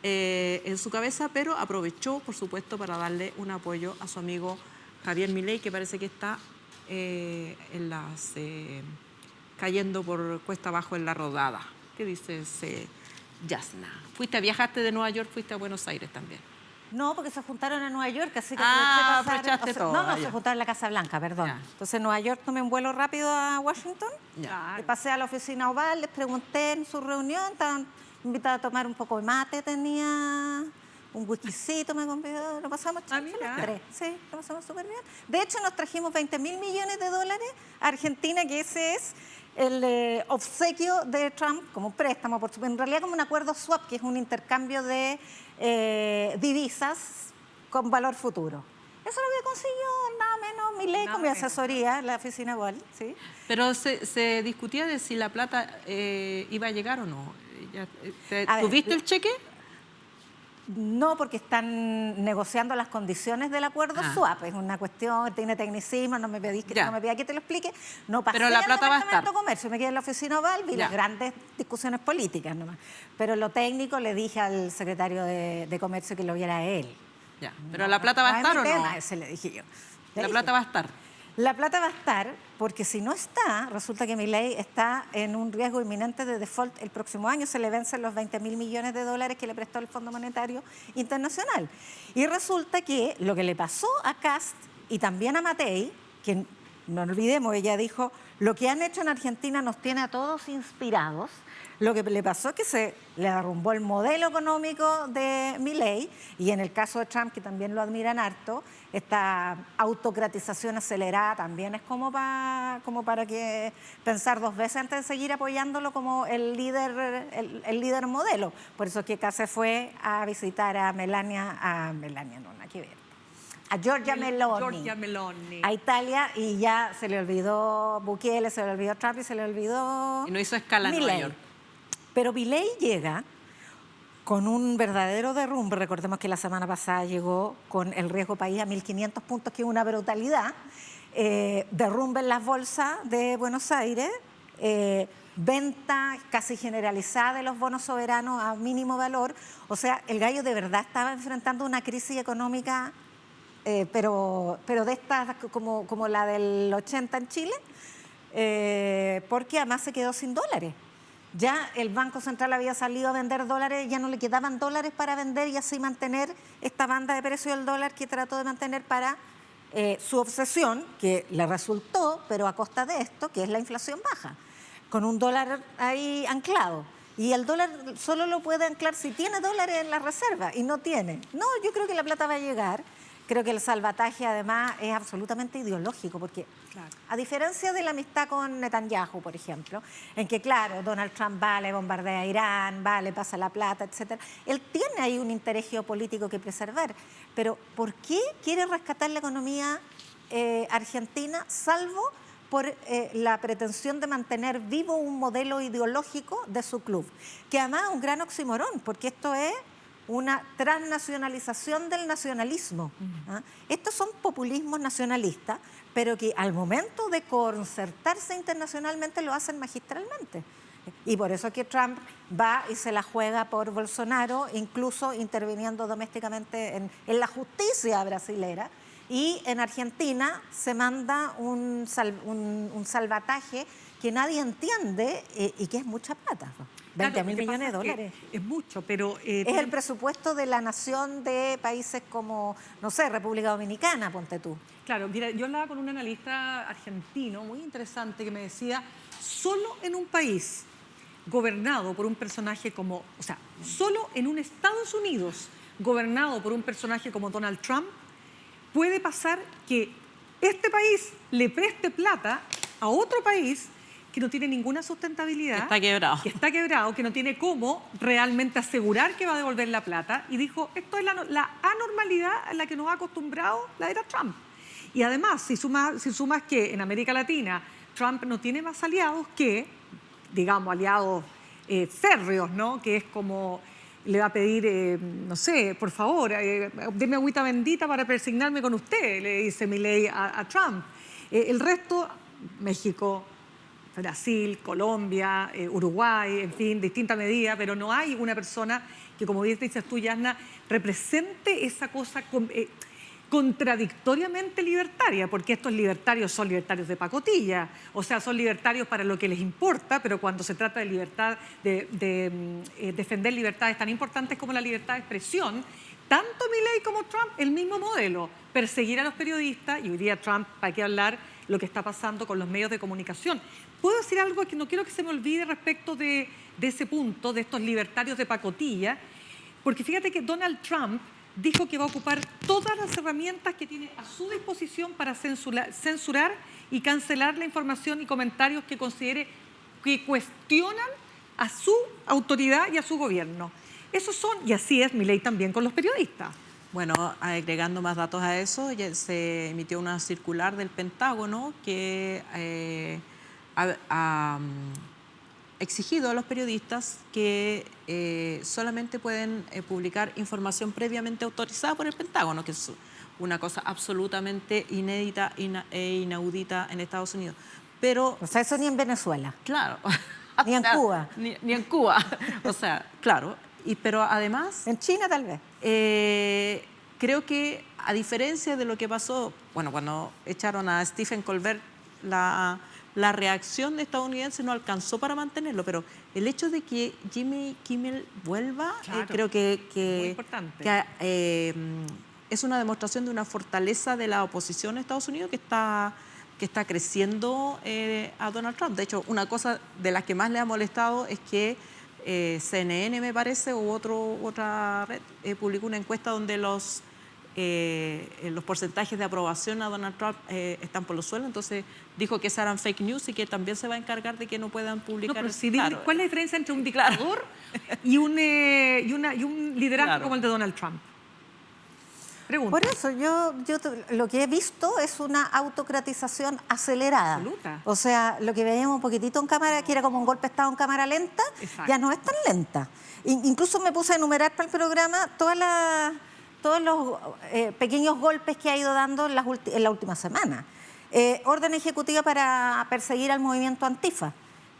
en su cabeza, pero aprovechó, por supuesto, para darle un apoyo a su amigo Javier Milei, que parece que está cayendo por cuesta abajo en la rodada. ¿Qué dices, Yasna? ¿Viajaste de Nueva York, fuiste a Buenos Aires también? No, porque se juntaron a Nueva York, así que aprovechaste todo. No, se juntaron en la Casa Blanca, perdón. Ya. Entonces en Nueva York tomé un vuelo rápido a Washington, y pasé a la oficina Oval, les pregunté en su reunión, estaban invitados a tomar un poco de mate, tenía un whiskycito, me convidó, lo pasamos chévere. Sí, lo pasamos súper bien. De hecho, nos trajimos $20.000 millones a Argentina, que ese es el obsequio de Trump como préstamo, por supuesto, en realidad como un acuerdo swap, que es un intercambio de divisas con valor futuro. Eso lo había conseguido nada menos Milei con mi asesoría en la oficina Oval, ¿sí? Pero se discutía de si la plata iba a llegar o no. ¿Tuviste el cheque? No, porque están negociando las condiciones del acuerdo swap. Es una cuestión, tiene tecnicismo, no me pedís que te lo explique. No pasé Pero la plata va a estar. de comercio, me quedé en la oficina oval, vi las grandes discusiones políticas nomás. Pero lo técnico le dije al secretario de Comercio que lo viera él. Ya. Pero la plata va a estar, ¿o no? Ese le dije yo. La plata va a estar. La plata va a estar porque si no está, resulta que Milei está en un riesgo inminente de default el próximo año. Se le vencen los 20.000 millones de dólares que le prestó el Fondo Monetario Internacional. Y resulta que lo que le pasó a Kast y también a Matei, que no olvidemos, ella dijo, lo que han hecho en Argentina nos tiene a todos inspirados. Lo que le pasó es que se le derrumbó el modelo económico de Milei y en el caso de Trump, que también lo admiran harto, esta autocratización acelerada también es como para que pensar dos veces antes de seguir apoyándolo como el líder modelo. Por eso que acá se fue a visitar a Melania no, nada que ver, a Giorgia Meloni, a Italia, y ya se le olvidó Bukele, se le olvidó Trump y se le olvidó Y no hizo escala en Nueva York. Pero Milei llega con un verdadero derrumbe. Recordemos que la semana pasada llegó con el riesgo país a 1.500 puntos, que es una brutalidad. Derrumbe en las bolsas de Buenos Aires, venta casi generalizada de los bonos soberanos a mínimo valor. O sea, el gallo de verdad estaba enfrentando una crisis económica, pero de estas como la del 80 en Chile, porque además se quedó sin dólares. Ya el Banco Central había salido a vender dólares, ya no le quedaban dólares para vender y así mantener esta banda de precio del dólar que trató de mantener para su obsesión, que le resultó, pero a costa de esto, que es la inflación baja, con un dólar ahí anclado. Y el dólar solo lo puede anclar si tiene dólares en la reserva y no tiene. No, yo creo que la plata va a llegar. Creo que el salvataje además es absolutamente ideológico, porque a diferencia de la amistad con Netanyahu, por ejemplo, en que claro, Donald Trump va, le bombardea a Irán, va, le pasa la plata, etcétera, él tiene ahí un interés geopolítico que preservar. Pero ¿por qué quiere rescatar la economía argentina, salvo por la pretensión de mantener vivo un modelo ideológico de su club? Que además es un gran oxímoron, porque esto es una transnacionalización del nacionalismo. Estos son populismos nacionalistas, pero que al momento de concertarse internacionalmente lo hacen magistralmente. Y por eso es que Trump va y se la juega por Bolsonaro, incluso interviniendo domésticamente en la justicia brasilera. Y en Argentina se manda un salvataje que nadie entiende y que es mucha plata. 20.000 millones de dólares. Es mucho, pero... es el presupuesto de la nación de países como, no sé, República Dominicana, ponte tú. Claro, mira, yo hablaba con un analista argentino muy interesante que me decía, solo en un país gobernado por un personaje como, o sea, solo en un Estados Unidos gobernado por un personaje como Donald Trump, puede pasar que este país le preste plata a otro país que no tiene ninguna sustentabilidad. Que está quebrado. Que está quebrado, que no tiene cómo realmente asegurar que va a devolver la plata. Y dijo, esto es la anormalidad a la que nos ha acostumbrado la era Trump. Y además, si sumas que en América Latina Trump no tiene más aliados que, digamos, aliados férreos, ¿no? Que es como... le va a pedir, no sé, por favor, deme agüita bendita para persignarme con usted, le dice Milei a Trump. El resto, México, Brasil, Colombia, Uruguay, en fin, distinta medida, pero no hay una persona que, como bien dices tú, Yasna, represente esa cosa contradictoriamente libertaria, porque estos libertarios son libertarios de pacotilla, o sea, son libertarios para lo que les importa, pero cuando se trata de libertad, de defender libertades tan importantes como la libertad de expresión, tanto Milei como Trump, el mismo modelo, perseguir a los periodistas, y hoy día Trump, ¿para qué hablar lo que está pasando con los medios de comunicación? Puedo decir algo que no quiero que se me olvide respecto de ese punto, de estos libertarios de pacotilla, porque fíjate que Donald Trump dijo que va a ocupar todas las herramientas que tiene a su disposición para censurar y cancelar la información y comentarios que considere que cuestionan a su autoridad y a su gobierno. Esos son, y así es Milei también con los periodistas. Bueno, agregando más datos a eso, ya se emitió una circular del Pentágono que exigido a los periodistas que solamente pueden publicar información previamente autorizada por el Pentágono, que es una cosa absolutamente inédita e inaudita en Estados Unidos. Pero, o sea, eso ni en Venezuela. Claro. Ni en Cuba. Ni en Cuba. O sea, claro. Pero además... En China tal vez. Creo que a diferencia de lo que pasó, bueno, cuando echaron a Stephen Colbert, la reacción estadounidense no alcanzó para mantenerlo, pero el hecho de que Jimmy Kimmel vuelva, Claro, creo que muy importante. es una demostración de una fortaleza de la oposición a Estados Unidos que está creciendo a Donald Trump. De hecho, una cosa de las que más le ha molestado es que CNN, me parece, u otra red, publicó una encuesta donde los porcentajes de aprobación a Donald Trump están por los suelos. Entonces dijo que esas eran fake news y que también se va a encargar de que no puedan publicar. No, pero si ¿cuál es la diferencia entre un dictador y un liderazgo como el de Donald Trump? Pregunta. Por eso, yo lo que he visto es una autocratización acelerada. Absoluta. O sea, lo que veíamos un poquitito en cámara, que era como un golpe de Estado en cámara lenta, Exacto. ya no es tan lenta. Incluso me puse a enumerar para el programa todos los pequeños golpes que ha ido dando en la última semana. Orden ejecutiva para perseguir al movimiento Antifa,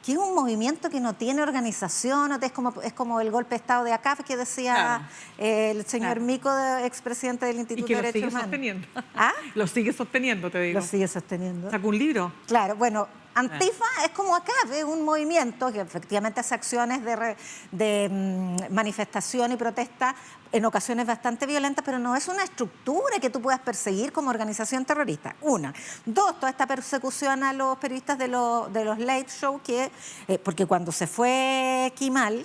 que es un movimiento que no tiene organización, es como el golpe de Estado de ACAF que decía el señor Mico, expresidente del Instituto de Derechos Humanos. Sosteniendo. ¿Ah? Lo sigue sosteniendo, te digo. Lo sigue sosteniendo. Sacó un libro. Claro, bueno, Antifa es como ACAF, es un movimiento que efectivamente hace acciones de manifestación y protesta en ocasiones bastante violentas, pero no es una estructura que tú puedas perseguir como organización terrorista. Una. Dos, toda esta persecución a los periodistas de los late show, porque cuando se fue Kimmel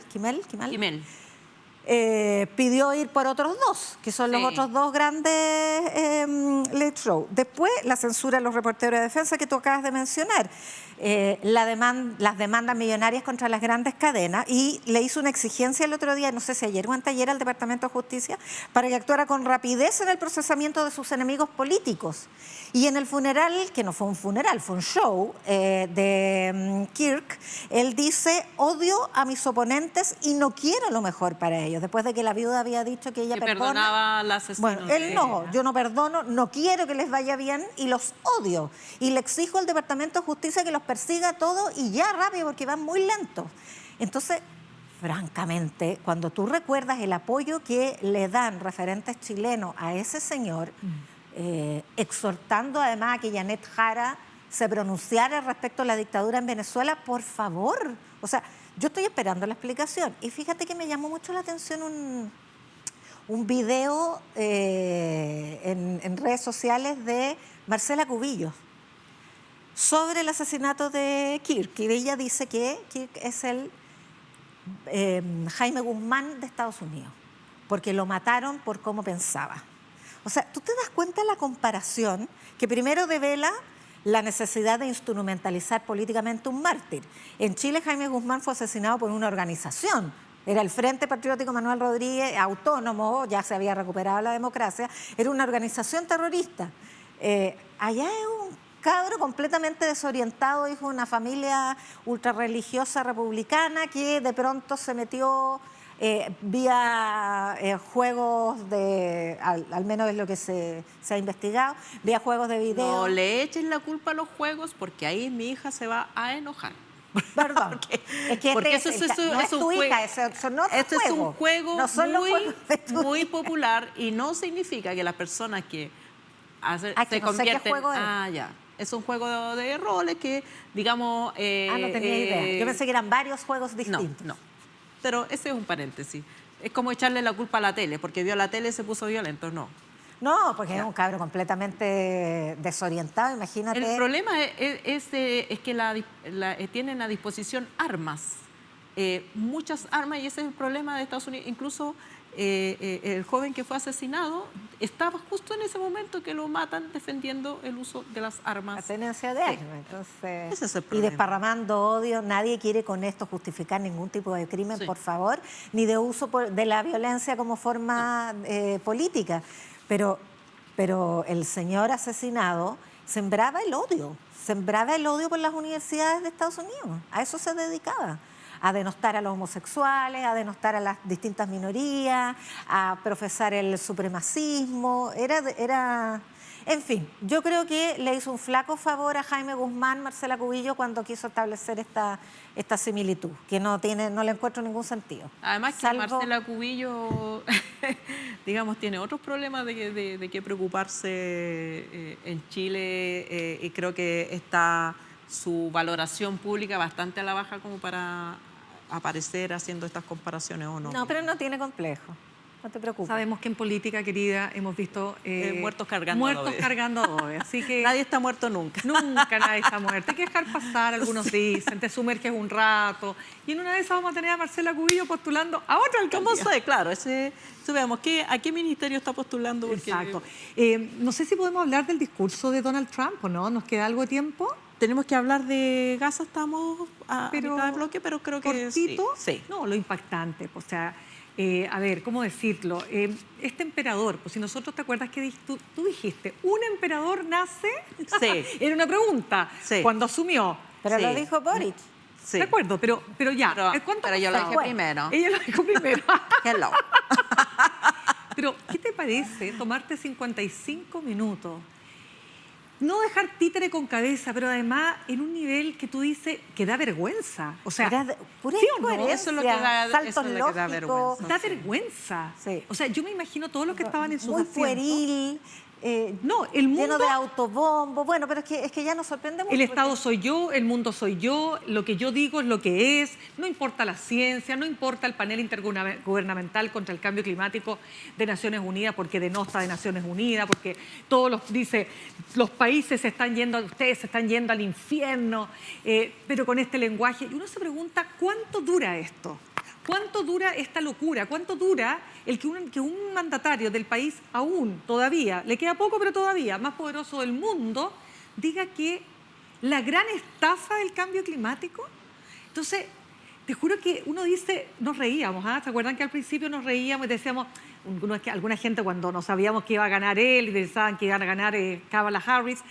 pidió ir por otros dos, que son los otros dos grandes late show. Después, la censura a los reporteros de defensa que tú acabas de mencionar. Las demandas millonarias contra las grandes cadenas, y le hizo una exigencia el otro día, no sé si ayer o anteayer, al Departamento de Justicia para que actuara con rapidez en el procesamiento de sus enemigos políticos. Y en el funeral, que no fue un funeral, fue un show de Kirk, él dice: odio a mis oponentes y no quiero lo mejor para ellos, después de que la viuda había dicho que ella perdonaba al asesino. Bueno, él no, yo no perdono, no quiero que les vaya bien y los odio. Y le exijo al Departamento de Justicia que los persiga todo y ya rápido, porque van muy lentos. Entonces, francamente, cuando tú recuerdas el apoyo que le dan referentes chilenos a ese señor, exhortando además a que Janet Jara se pronunciara respecto a la dictadura en Venezuela, por favor. O sea, yo estoy esperando la explicación. Y fíjate que me llamó mucho la atención un video en redes sociales de Marcela Cubillos sobre el asesinato de Kirk. Y ella dice que Kirk es el Jaime Guzmán de Estados Unidos, porque lo mataron por cómo pensaba. O sea, tú te das cuenta de la comparación, que primero devela la necesidad de instrumentalizar políticamente un mártir. En Chile, Jaime Guzmán fue asesinado por una organización. Era el Frente Patriótico Manuel Rodríguez, autónomo, ya se había recuperado la democracia. Era una organización terrorista. Allá es un cabro completamente desorientado, hijo de una familia ultrarreligiosa republicana que de pronto se metió vía juegos al menos es lo que se ha investigado, vía juegos de video. No le echen la culpa a los juegos, porque ahí mi hija se va a enojar. Perdón, porque eso no es tu hija, eso no es este es un juego muy hija. popular, y no significa que las personas que se convierten... ya. Es un juego de roles que, digamos... no tenía idea. Yo pensé que eran varios juegos distintos. No. Pero ese es un paréntesis. Es como echarle la culpa a la tele, porque vio la tele y se puso violento. No, porque es un cabro completamente desorientado, imagínate. El problema es que tienen a disposición armas, muchas armas, y ese es el problema de Estados Unidos. Incluso el joven que fue asesinado estaba justo en ese momento que lo matan defendiendo el uso de las armas. La tenencia de armas. Entonces, ese es el y problema. desparramando odio. Nadie quiere con esto justificar ningún tipo de crimen, por favor, ni de uso de la violencia como forma política. Pero el señor asesinado sembraba el odio por las universidades de Estados Unidos. A eso se dedicaba, a denostar a los homosexuales, a denostar a las distintas minorías, a profesar el supremacismo. En fin, yo creo que le hizo un flaco favor a Jaime Guzmán, Marcela Cubillo, cuando quiso establecer esta similitud, que no le encuentro ningún sentido. Además que Marcela Cubillo, digamos, tiene otros problemas de qué preocuparse en Chile, y creo que está su valoración pública bastante a la baja como para aparecer haciendo estas comparaciones, ¿o no? No, pero no tiene complejo. No te preocupes. Sabemos que en política, querida, hemos visto muertos cargando adobe. Así que nadie está muerto nunca. Nunca nadie está muerto. Hay que dejar pasar, algunos dicen, te sumerges un rato. Y en una de esas vamos a tener a Marcela Cubillo postulando a otra alcaldía. ¿Cómo sé? Claro, veamos, ¿a qué ministerio está postulando? Porque... Exacto. No sé si podemos hablar del discurso de Donald Trump o no. ¿Nos queda algo de tiempo? Tenemos que hablar de Gaza, estamos a mitad de bloque, pero creo que cortito. Sí. No, lo impactante, o sea... a ver, ¿cómo decirlo? Este emperador, pues si nosotros, ¿te acuerdas que tú dijiste, un emperador nace? Sí. Era una pregunta. Sí. Cuando asumió. Pero lo dijo Boric. Sí. De acuerdo, pero ya. Pero yo lo dije primero. Ella lo dijo primero. Hello. Pero, ¿qué te parece tomarte 55 minutos? No dejar títere con cabeza, pero además en un nivel que tú dices que da vergüenza. O sea, pura ¿sí o no? incoherencia, eso es lo que da, saltos eso es lo que da lógicos. vergüenza. Da vergüenza. Sí. O sea, yo me imagino todos los que estaban en sus muy asientos. pueril, no, el mundo... lleno de autobombo. Bueno, pero es que ya nos sorprende mucho. El Estado soy yo, el mundo soy yo, lo que yo digo es lo que es, no importa la ciencia, no importa el panel intergubernamental contra el cambio climático de Naciones Unidas, porque denosta de Naciones Unidas, porque dice, los países ustedes se están yendo al infierno, pero con este lenguaje. Y uno se pregunta, ¿cuánto dura esto? ¿Cuánto dura esta locura? ¿Cuánto dura el que un mandatario del país aún, todavía, le queda poco, pero todavía, más poderoso del mundo, diga que la gran estafa del cambio climático? Entonces, te juro que uno dice, nos reíamos, ¿ah? ¿Se acuerdan que al principio nos reíamos y decíamos, alguna gente cuando no sabíamos que iba a ganar él y pensaban que iban a ganar Kamala Harris,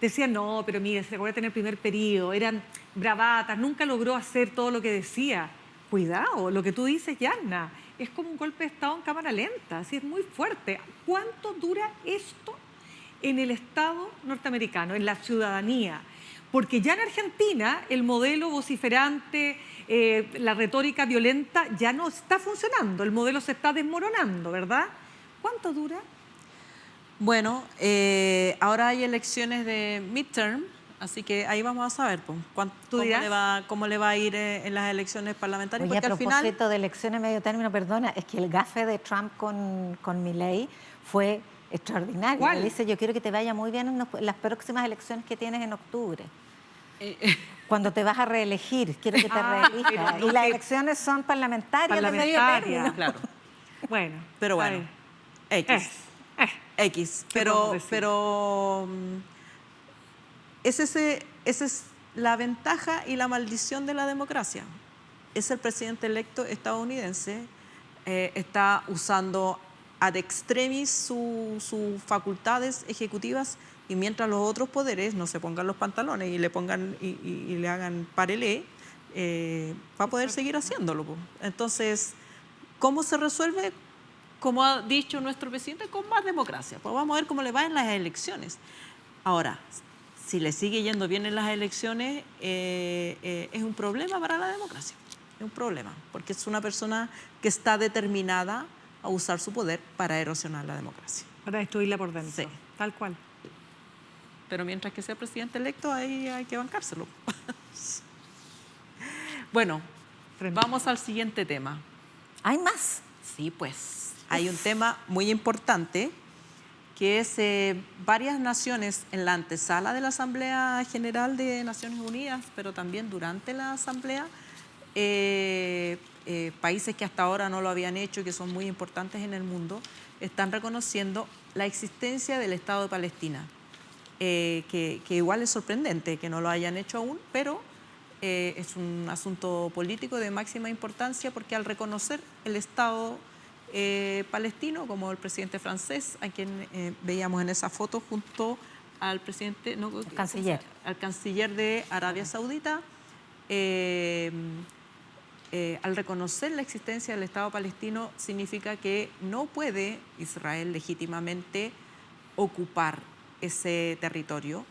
decían, no, pero mire, se acuerda en el primer periodo, eran bravatas, nunca logró hacer todo lo que decía. Cuidado, lo que tú dices, Yanna, es como un golpe de Estado en cámara lenta, así es muy fuerte. ¿Cuánto dura esto en el Estado norteamericano, en la ciudadanía? Porque ya en Argentina el modelo vociferante, la retórica violenta ya no está funcionando, el modelo se está desmoronando, ¿verdad? ¿Cuánto dura? Bueno, ahora hay elecciones de midterm, así que ahí vamos a saber cómo le va a ir en las elecciones parlamentarias. Oye, porque a propósito de elecciones medio término, perdona, es que el gafe de Trump con Milei fue extraordinario. ¿Cuál? Él dice, yo quiero que te vaya muy bien en las próximas elecciones que tienes en octubre. Cuando te vas a reelegir, quiero que te reelijas. Y las elecciones son parlamentarias de medio término. Claro. Bueno. Pero bueno, X. Pero esa es la ventaja y la maldición de la democracia. Es el presidente electo estadounidense, está usando ad extremis sus facultades ejecutivas, y mientras los otros poderes no se pongan los pantalones y le hagan parelé, va a poder seguir haciéndolo. Entonces, ¿cómo se resuelve? Como ha dicho nuestro presidente, con más democracia. Pues vamos a ver cómo le va en las elecciones. Ahora, si le sigue yendo bien en las elecciones, es un problema para la democracia. Es un problema, porque es una persona que está determinada a usar su poder para erosionar la democracia. Para destruirla por dentro. Sí. Tal cual. Pero mientras que sea presidente electo, ahí hay que bancárselo. Bueno, vamos al siguiente tema. ¿Hay más? Sí, pues. Hay un tema muy importante, que es varias naciones en la antesala de la Asamblea General de Naciones Unidas, pero también durante la Asamblea, países que hasta ahora no lo habían hecho y que son muy importantes en el mundo, están reconociendo la existencia del Estado de Palestina, que igual es sorprendente que no lo hayan hecho aún, pero es un asunto político de máxima importancia, porque al reconocer el Estado palestino, como el presidente francés, a quien veíamos en esa foto junto al presidente, canciller. Al canciller de Arabia Saudita, al reconocer la existencia del Estado palestino, significa que no puede Israel legítimamente ocupar ese territorio.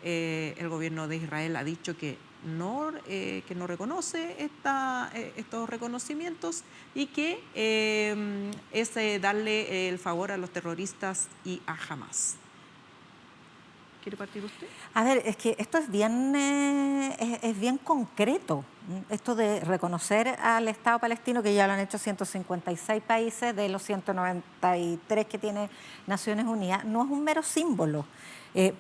El gobierno de Israel ha dicho que no reconoce estos reconocimientos y que es darle el favor a los terroristas y a Hamas. ¿Quiere partir usted? A ver, es que esto es bien concreto, esto de reconocer al Estado palestino, que ya lo han hecho 156 países de los 193 que tiene Naciones Unidas, no es un mero símbolo,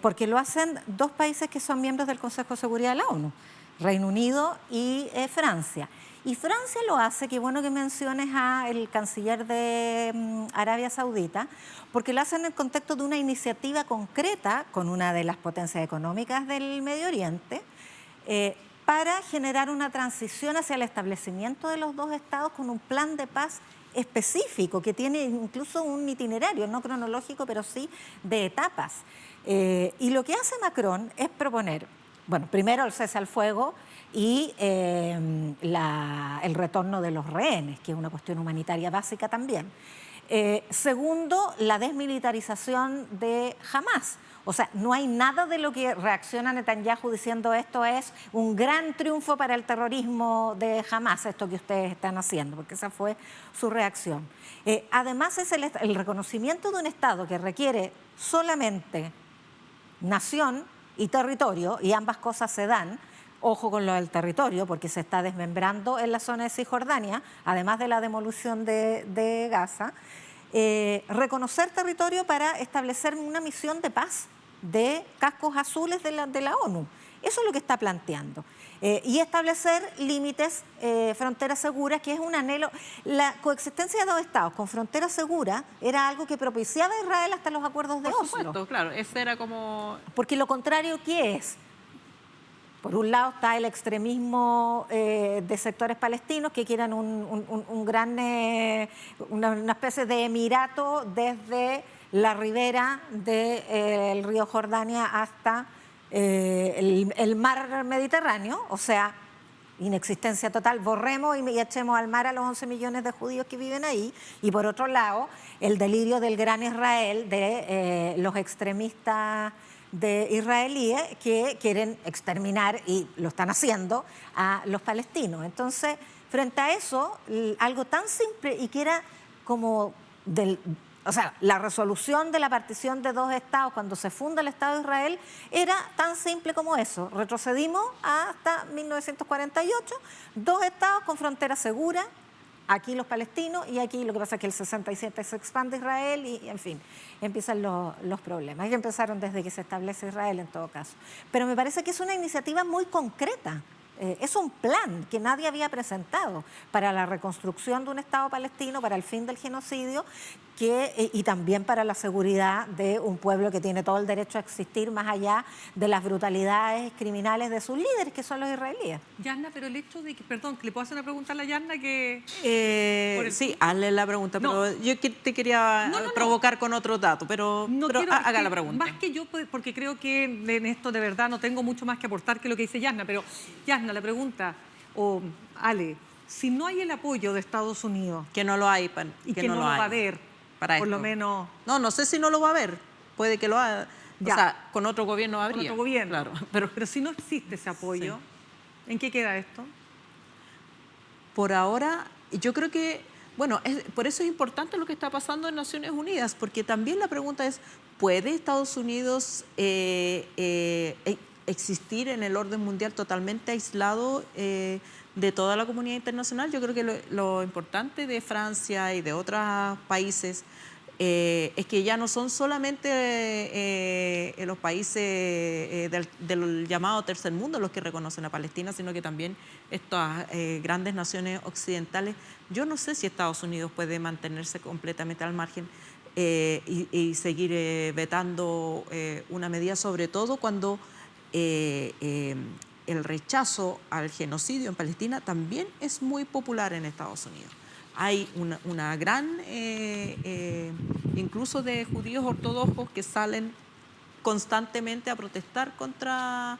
porque lo hacen 2 países que son miembros del Consejo de Seguridad de la ONU, Reino Unido y Francia. Y Francia lo hace, qué bueno que menciones al canciller de Arabia Saudita, porque lo hacen en el contexto de una iniciativa concreta con una de las potencias económicas del Medio Oriente, para generar una transición hacia el establecimiento de los 2 estados con un plan de paz específico, que tiene incluso un itinerario, no cronológico, pero sí de etapas. Y lo que hace Macron es proponer, bueno, primero el cese al fuego y el retorno de los rehenes, que es una cuestión humanitaria básica también. Segundo, la desmilitarización de Hamas. O sea, no hay nada de lo que reacciona Netanyahu diciendo esto es un gran triunfo para el terrorismo de Hamas, esto que ustedes están haciendo, porque esa fue su reacción. Además, es el reconocimiento de un Estado que requiere solamente nación y territorio, y ambas cosas se dan. Ojo con lo del territorio, porque se está desmembrando en la zona de Cisjordania, además de la demolición de Gaza. Reconocer territorio para establecer una misión de paz de cascos azules de la ONU. Eso es lo que está planteando. Y establecer límites, fronteras seguras, que es un anhelo. La coexistencia de 2 estados con fronteras seguras era algo que propiciaba a Israel hasta los acuerdos de Oslo. Por supuesto, claro, ese era como... Porque lo contrario, ¿qué es? Por un lado está el extremismo de sectores palestinos que quieren una especie de emirato desde la ribera del río Jordania hasta el mar Mediterráneo, o sea, inexistencia total, borremos y echemos al mar a los 11 millones de judíos que viven ahí. Y por otro lado, el delirio del gran Israel, de los extremistas de israelíes que quieren exterminar, y lo están haciendo, a los palestinos. Entonces, frente a eso, algo tan simple y que era como o sea, la resolución de la partición de 2 estados cuando se funda el Estado de Israel era tan simple como eso. Retrocedimos hasta 1948, 2 estados con frontera segura, aquí los palestinos y aquí lo que pasa es que el 67 se expande Israel y en fin, empiezan los problemas. Y empezaron desde que se establece Israel en todo caso. Pero me parece que es una iniciativa muy concreta. Es un plan que nadie había presentado para la reconstrucción de un Estado palestino, para el fin del genocidio y también para la seguridad de un pueblo que tiene todo el derecho a existir más allá de las brutalidades criminales de sus líderes, que son los israelíes. Yanna, pero el hecho de que, perdón, que le puedo hacer una pregunta a la Yanna que... Sí, hazle la pregunta, pero yo te quería provocar con otro dato, pero haga la pregunta. Más que yo, porque creo que en esto de verdad no tengo mucho más que aportar que lo que dice Yanna, pero Yanna, la pregunta, Ale, si no hay el apoyo de Estados Unidos... Que no lo hay. Y que no lo va a haber, por lo menos... No sé si no lo va a haber, puede que lo haga. Ya. O sea, con otro gobierno habría. Con otro gobierno, claro. Pero si no existe ese apoyo, sí. ¿En qué queda esto? Por ahora, yo creo que, bueno, por eso es importante lo que está pasando en Naciones Unidas, porque también la pregunta es, ¿puede Estados Unidos existir en el orden mundial totalmente aislado de toda la comunidad internacional? Yo creo que lo importante de Francia y de otros países es que ya no son solamente los países del llamado tercer mundo los que reconocen a Palestina, sino que también estas grandes naciones occidentales. Yo no sé si Estados Unidos puede mantenerse completamente al margen y seguir vetando una medida, sobre todo cuando el rechazo al genocidio en Palestina también es muy popular en Estados Unidos. Hay una gran, incluso de judíos ortodoxos que salen constantemente a protestar contra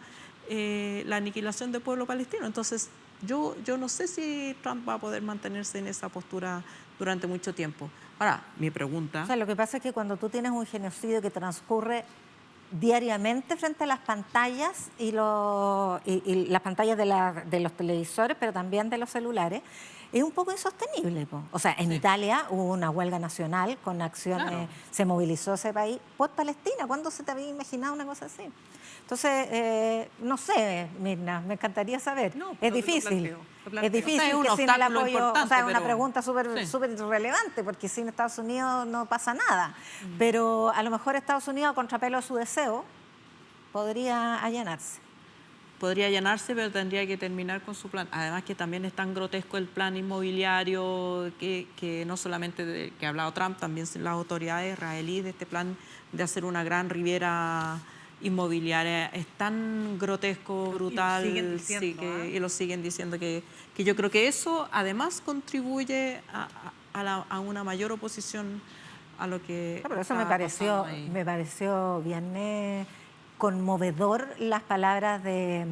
la aniquilación del pueblo palestino. Entonces, Yo no sé si Trump va a poder mantenerse en esa postura durante mucho tiempo. Ahora, mi pregunta... O sea, lo que pasa es que cuando tú tienes un genocidio que transcurre diariamente frente a las pantallas y las pantallas de los televisores, pero también de los celulares, es un poco insostenible. O sea, en Italia hubo una huelga nacional con acciones, se movilizó ese país por Palestina. ¿Cuándo se te había imaginado una cosa así? Entonces, no sé, Mirna, me encantaría saber. No, es difícil. Es difícil es un que sin el obstáculo apoyo, importante, o sea, es una pero- pregunta súper relevante, porque sin Estados Unidos no pasa nada. Pero a lo mejor Estados Unidos, a contrapelo de su deseo, podría allanarse. Podría allanarse, pero tendría que terminar con su plan. Además que también es tan grotesco el plan inmobiliario que no solamente que ha hablado Trump, también las autoridades israelíes de este plan de hacer una gran riviera inmobiliaria. Es tan grotesco, brutal, Y lo siguen diciendo, y lo siguen diciendo que yo creo que eso además contribuye a una mayor oposición a lo que Pero eso está pasando ahí. me pareció bien conmovedor las palabras de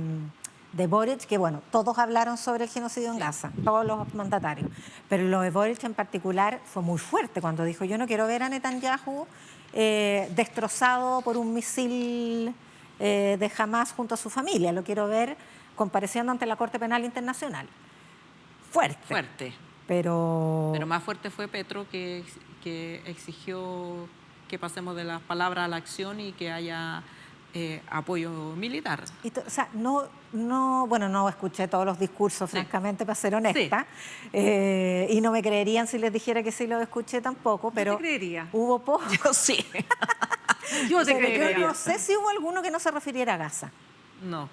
Boric, que bueno, todos hablaron sobre el genocidio en Gaza, todos los mandatarios, pero lo de Boric en particular fue muy fuerte cuando dijo: yo no quiero ver a Netanyahu destrozado por un misil de Hamas junto a su familia, lo quiero ver compareciendo ante la Corte Penal Internacional. Fuerte. Pero más fuerte fue Petro, que exigió que pasemos de las palabras a la acción y que haya apoyo militar. O sea, no escuché todos los discursos, francamente, para ser honesta. Y no me creerían si les dijera que sí lo escuché tampoco, pero Yo te creería. hubo poco. Yo sí. Yo te Pero creería. yo no sé si hubo alguno que no se refiriera a Gaza. No.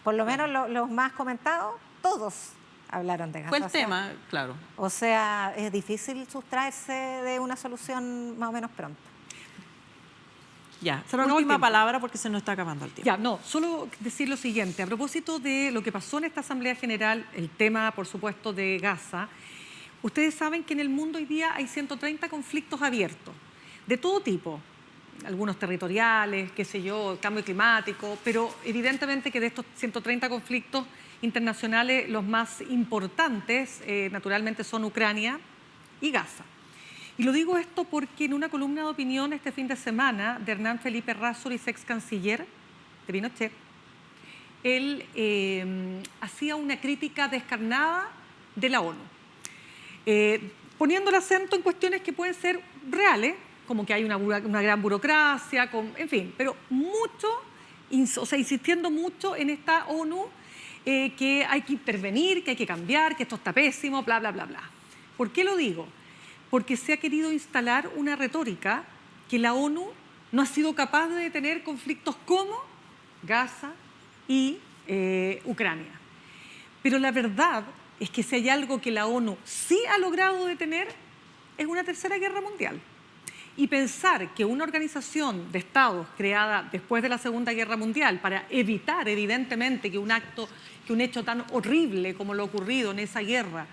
Por lo menos los más comentados, todos hablaron de Gaza. Fue el O sea, tema, claro. O sea, es difícil sustraerse de una solución más o menos pronto. Ya, Se nos acabó el última tiempo. palabra porque se nos está acabando el tiempo. Ya, no, solo decir lo siguiente. A propósito de lo que pasó en esta Asamblea General, el tema, por supuesto, de Gaza, ustedes saben que en el mundo hoy día hay 130 conflictos abiertos, de todo tipo. Algunos territoriales, qué sé yo, cambio climático, pero evidentemente que de estos 130 conflictos internacionales, los más importantes, naturalmente, son Ucrania y Gaza. Y lo digo esto porque en una columna de opinión este fin de semana de Hernán Felipe Errázuriz, ex canciller de Pinochet, él hacía una crítica descarnada de la ONU, poniendo el acento en cuestiones que pueden ser reales, como que hay una gran burocracia, en fin, pero insistiendo mucho en esta ONU, que hay que intervenir, que hay que cambiar, que esto está pésimo, bla, bla, bla, bla. ¿Por qué lo digo? Porque se ha querido instalar una retórica que la ONU no ha sido capaz de detener conflictos como Gaza y Ucrania. Pero la verdad es que si hay algo que la ONU sí ha logrado detener, es una tercera guerra mundial. Y pensar que una organización de Estados creada después de la Segunda Guerra Mundial para evitar, evidentemente, que un hecho tan horrible como lo ocurrido en esa guerra,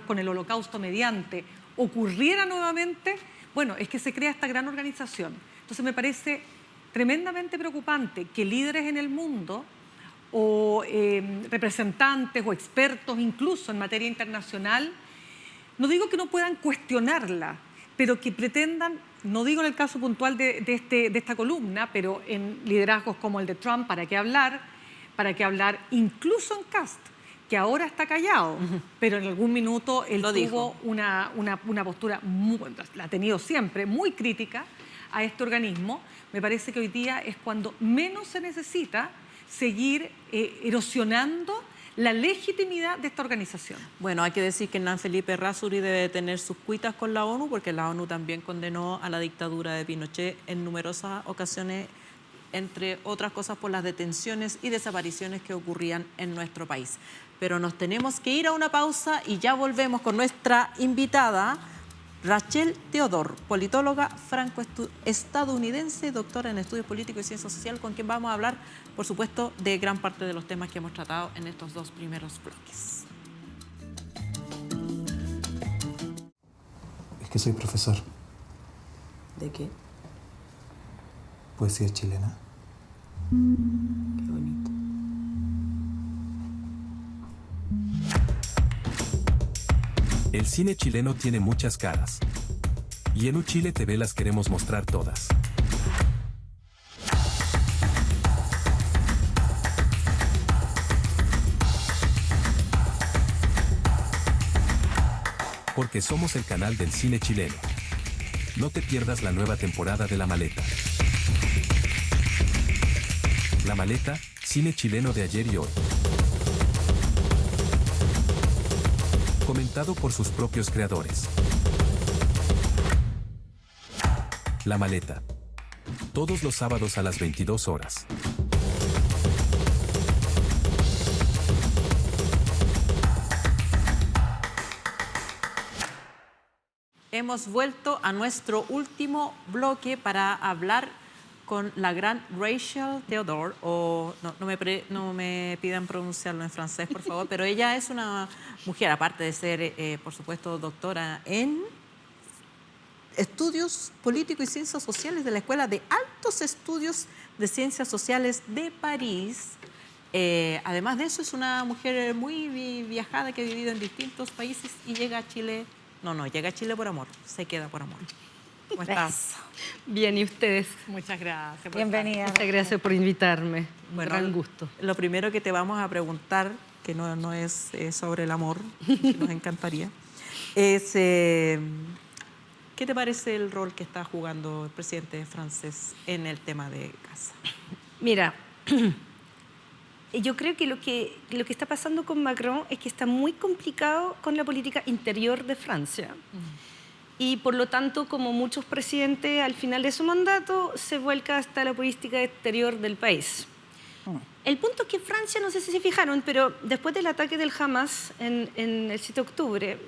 con el Holocausto mediante, ocurriera nuevamente, bueno, es que se crea esta gran organización. Entonces me parece tremendamente preocupante que líderes en el mundo o representantes o expertos incluso en materia internacional, no digo que no puedan cuestionarla, pero que pretendan, no digo en el caso puntual de esta columna, pero en liderazgos como el de Trump, ¿para qué hablar? Incluso en Kast, que ahora está callado, pero en algún minuto él tuvo una postura, la ha tenido siempre, muy crítica a este organismo. Me parece que hoy día es cuando menos se necesita seguir erosionando la legitimidad de esta organización. Bueno, hay que decir que Hernán Felipe Errázuriz debe tener sus cuitas con la ONU, porque la ONU también condenó a la dictadura de Pinochet en numerosas ocasiones, entre otras cosas por las detenciones y desapariciones que ocurrían en nuestro país. Pero nos tenemos que ir a una pausa y ya volvemos con nuestra invitada, Rachel Teodor, politóloga franco-estadounidense, doctora en estudios políticos y ciencia social, con quien vamos a hablar, por supuesto, de gran parte de los temas que hemos tratado en estos dos primeros bloques. Es que soy profesor. ¿De qué? Poesía chilena. Qué bonito. El cine chileno tiene muchas caras. Y en Uchile TV las queremos mostrar todas. Porque somos el canal del cine chileno. No te pierdas la nueva temporada de La Maleta. La Maleta, cine chileno de ayer y hoy. Comentado por sus propios creadores. La Maleta. Todos los sábados a las 22 horas. Hemos vuelto a nuestro último bloque para hablar con la gran Rachel Theodore, o no me pidan pronunciarlo en francés, por favor, pero ella es una mujer, aparte de ser, por supuesto, doctora en Estudios Políticos y Ciencias Sociales de la Escuela de Altos Estudios de Ciencias Sociales de París. Además de eso, es una mujer muy viajada que ha vivido en distintos países y llega a Chile. No, llega a Chile por amor, se queda por amor. ¿Cómo estás? Bien, ¿y ustedes? Muchas gracias. Bienvenida. Muchas gracias por invitarme. Bueno, gran gusto. Lo primero que te vamos a preguntar, que no es sobre el amor, que nos encantaría, es ¿qué te parece el rol que está jugando el presidente francés en el tema de Gaza? Mira, yo creo que lo que está pasando con Macron es que está muy complicado con la política interior de Francia. Y por lo tanto, como muchos presidentes, al final de su mandato, se vuelca hasta la política exterior del país. El punto es que Francia, no sé si se fijaron, pero después del ataque del Hamas en el 7 de octubre,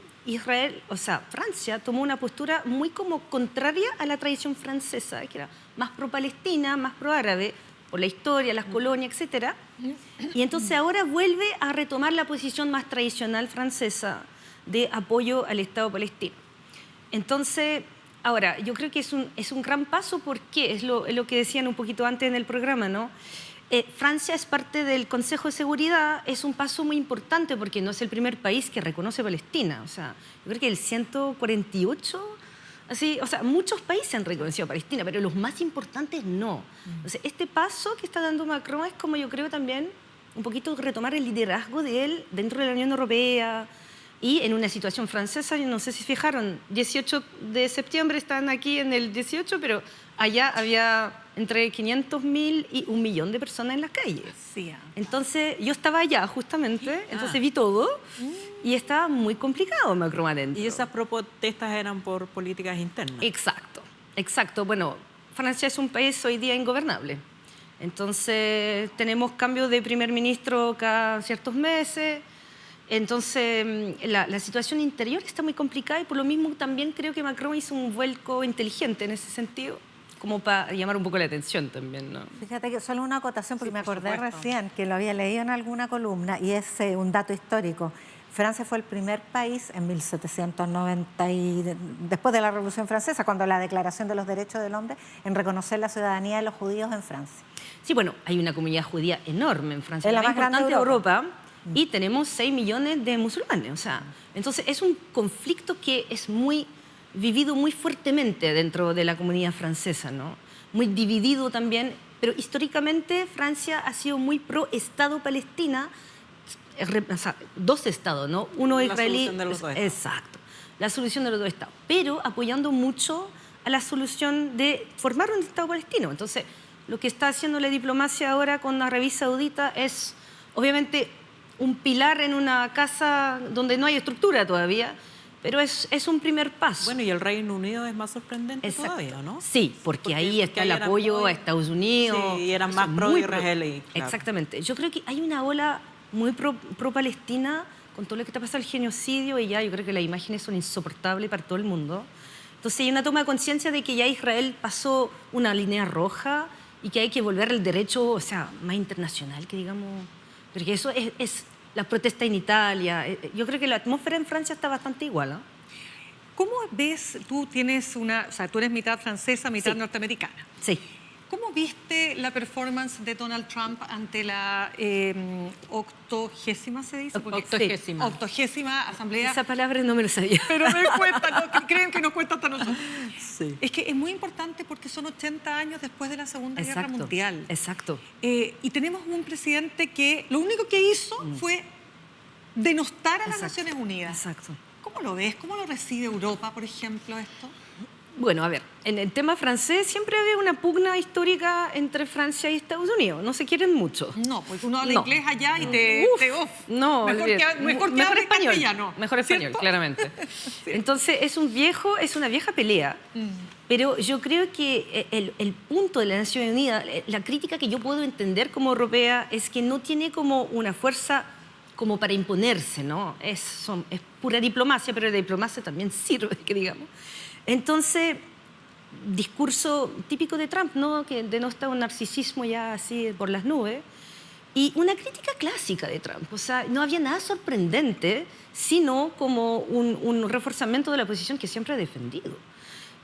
Francia tomó una postura muy como contraria a la tradición francesa, que era más pro-palestina, más pro-árabe, por la historia, las colonias, etc. Y entonces ahora vuelve a retomar la posición más tradicional francesa de apoyo al Estado palestino. Entonces, ahora, yo creo que es un gran paso porque es lo que decían un poquito antes en el programa, ¿no? Francia es parte del Consejo de Seguridad, es un paso muy importante porque no es el primer país que reconoce Palestina. O sea, yo creo que el 148... muchos países han reconocido a Palestina, pero los más importantes no. Entonces, este paso que está dando Macron es como yo creo también un poquito retomar el liderazgo de él dentro de la Unión Europea y en una situación francesa, yo no sé si fijaron, 18 de septiembre están aquí en el 18, pero allá había entre 500.000 y 1 millón de personas en las calles. Sí. Entonces, yo estaba allá justamente, entonces vi todo y estaba muy complicado Macron adentro. ¿Y esas protestas eran por políticas internas? Exacto. Bueno, Francia es un país hoy día ingobernable. Entonces, tenemos cambios de primer ministro cada ciertos meses. Entonces, la situación interior está muy complicada y por lo mismo también creo que Macron hizo un vuelco inteligente en ese sentido, como para llamar un poco la atención también, ¿no? Fíjate que solo una acotación, porque me acordé recién que lo había leído en alguna columna y es un dato histórico. Francia fue el primer país en 1790, después de la Revolución Francesa, cuando la Declaración de los Derechos del Hombre, en reconocer la ciudadanía de los judíos en Francia. Sí, bueno, hay una comunidad judía enorme en Francia, es la más grande de Europa. Y tenemos 6 millones de musulmanes. Entonces es un conflicto que es vivido muy fuertemente dentro de la comunidad francesa, ¿no? Muy dividido también, pero históricamente Francia ha sido muy pro-Estado Palestina, dos estados, ¿no? Uno israelí. La solución de los dos estados. Exacto, la solución de los dos estados, pero apoyando mucho a la solución de formar un Estado palestino. Entonces, lo que está haciendo la diplomacia ahora con Arabia Saudita es, obviamente, un pilar en una casa donde no hay estructura todavía, pero es un primer paso. Bueno, y el Reino Unido es más sorprendente todavía, ¿no? Sí, porque ahí está el apoyo a Estados Unidos. Sí, y eran más pro-israelí. Claro. Exactamente. Yo creo que hay una ola muy pro-palestina con todo lo que está pasando, el genocidio, y ya yo creo que las imágenes son insoportables para todo el mundo. Entonces hay una toma de conciencia de que ya Israel pasó una línea roja y que hay que volver al derecho, más internacional, que digamos... Porque eso es la protesta en Italia. Yo creo que la atmósfera en Francia está bastante igual, ¿no? ¿Cómo ves, tú eres mitad francesa, mitad norteamericana? Sí. ¿Cómo viste la performance de Donald Trump ante la 80ª, se dice? Porque- Octogésima. 80ª Asamblea? Esa palabra no me lo sabía. Pero me cuesta, ¿no? Creen que nos cuesta hasta nosotros. Sí. Es que es muy importante porque son 80 años después de la Segunda Guerra Exacto, Mundial. exacto. Y tenemos un presidente que lo único que hizo fue denostar a las Naciones Unidas. Exacto. ¿Cómo lo ves? ¿Cómo lo recibe Europa, por ejemplo, esto? Bueno, a ver, en el tema francés siempre había una pugna histórica entre Francia y Estados Unidos. No se quieren mucho. No, pues uno habla No. inglés allá y te No, mejor que hable español. castellano. Mejor español, ¿cierto? claramente. Entonces es una vieja pelea. Pero yo creo que el punto de la Nación Unida, la crítica que yo puedo entender como europea es que no tiene como una fuerza como para imponerse, ¿no? Es pura diplomacia, pero la diplomacia también sirve, que digamos. Entonces, discurso típico de Trump, ¿no? Que denota un narcisismo ya así por las nubes. Y una crítica clásica de Trump. O sea, no había nada sorprendente, sino como un reforzamiento de la posición que siempre ha defendido.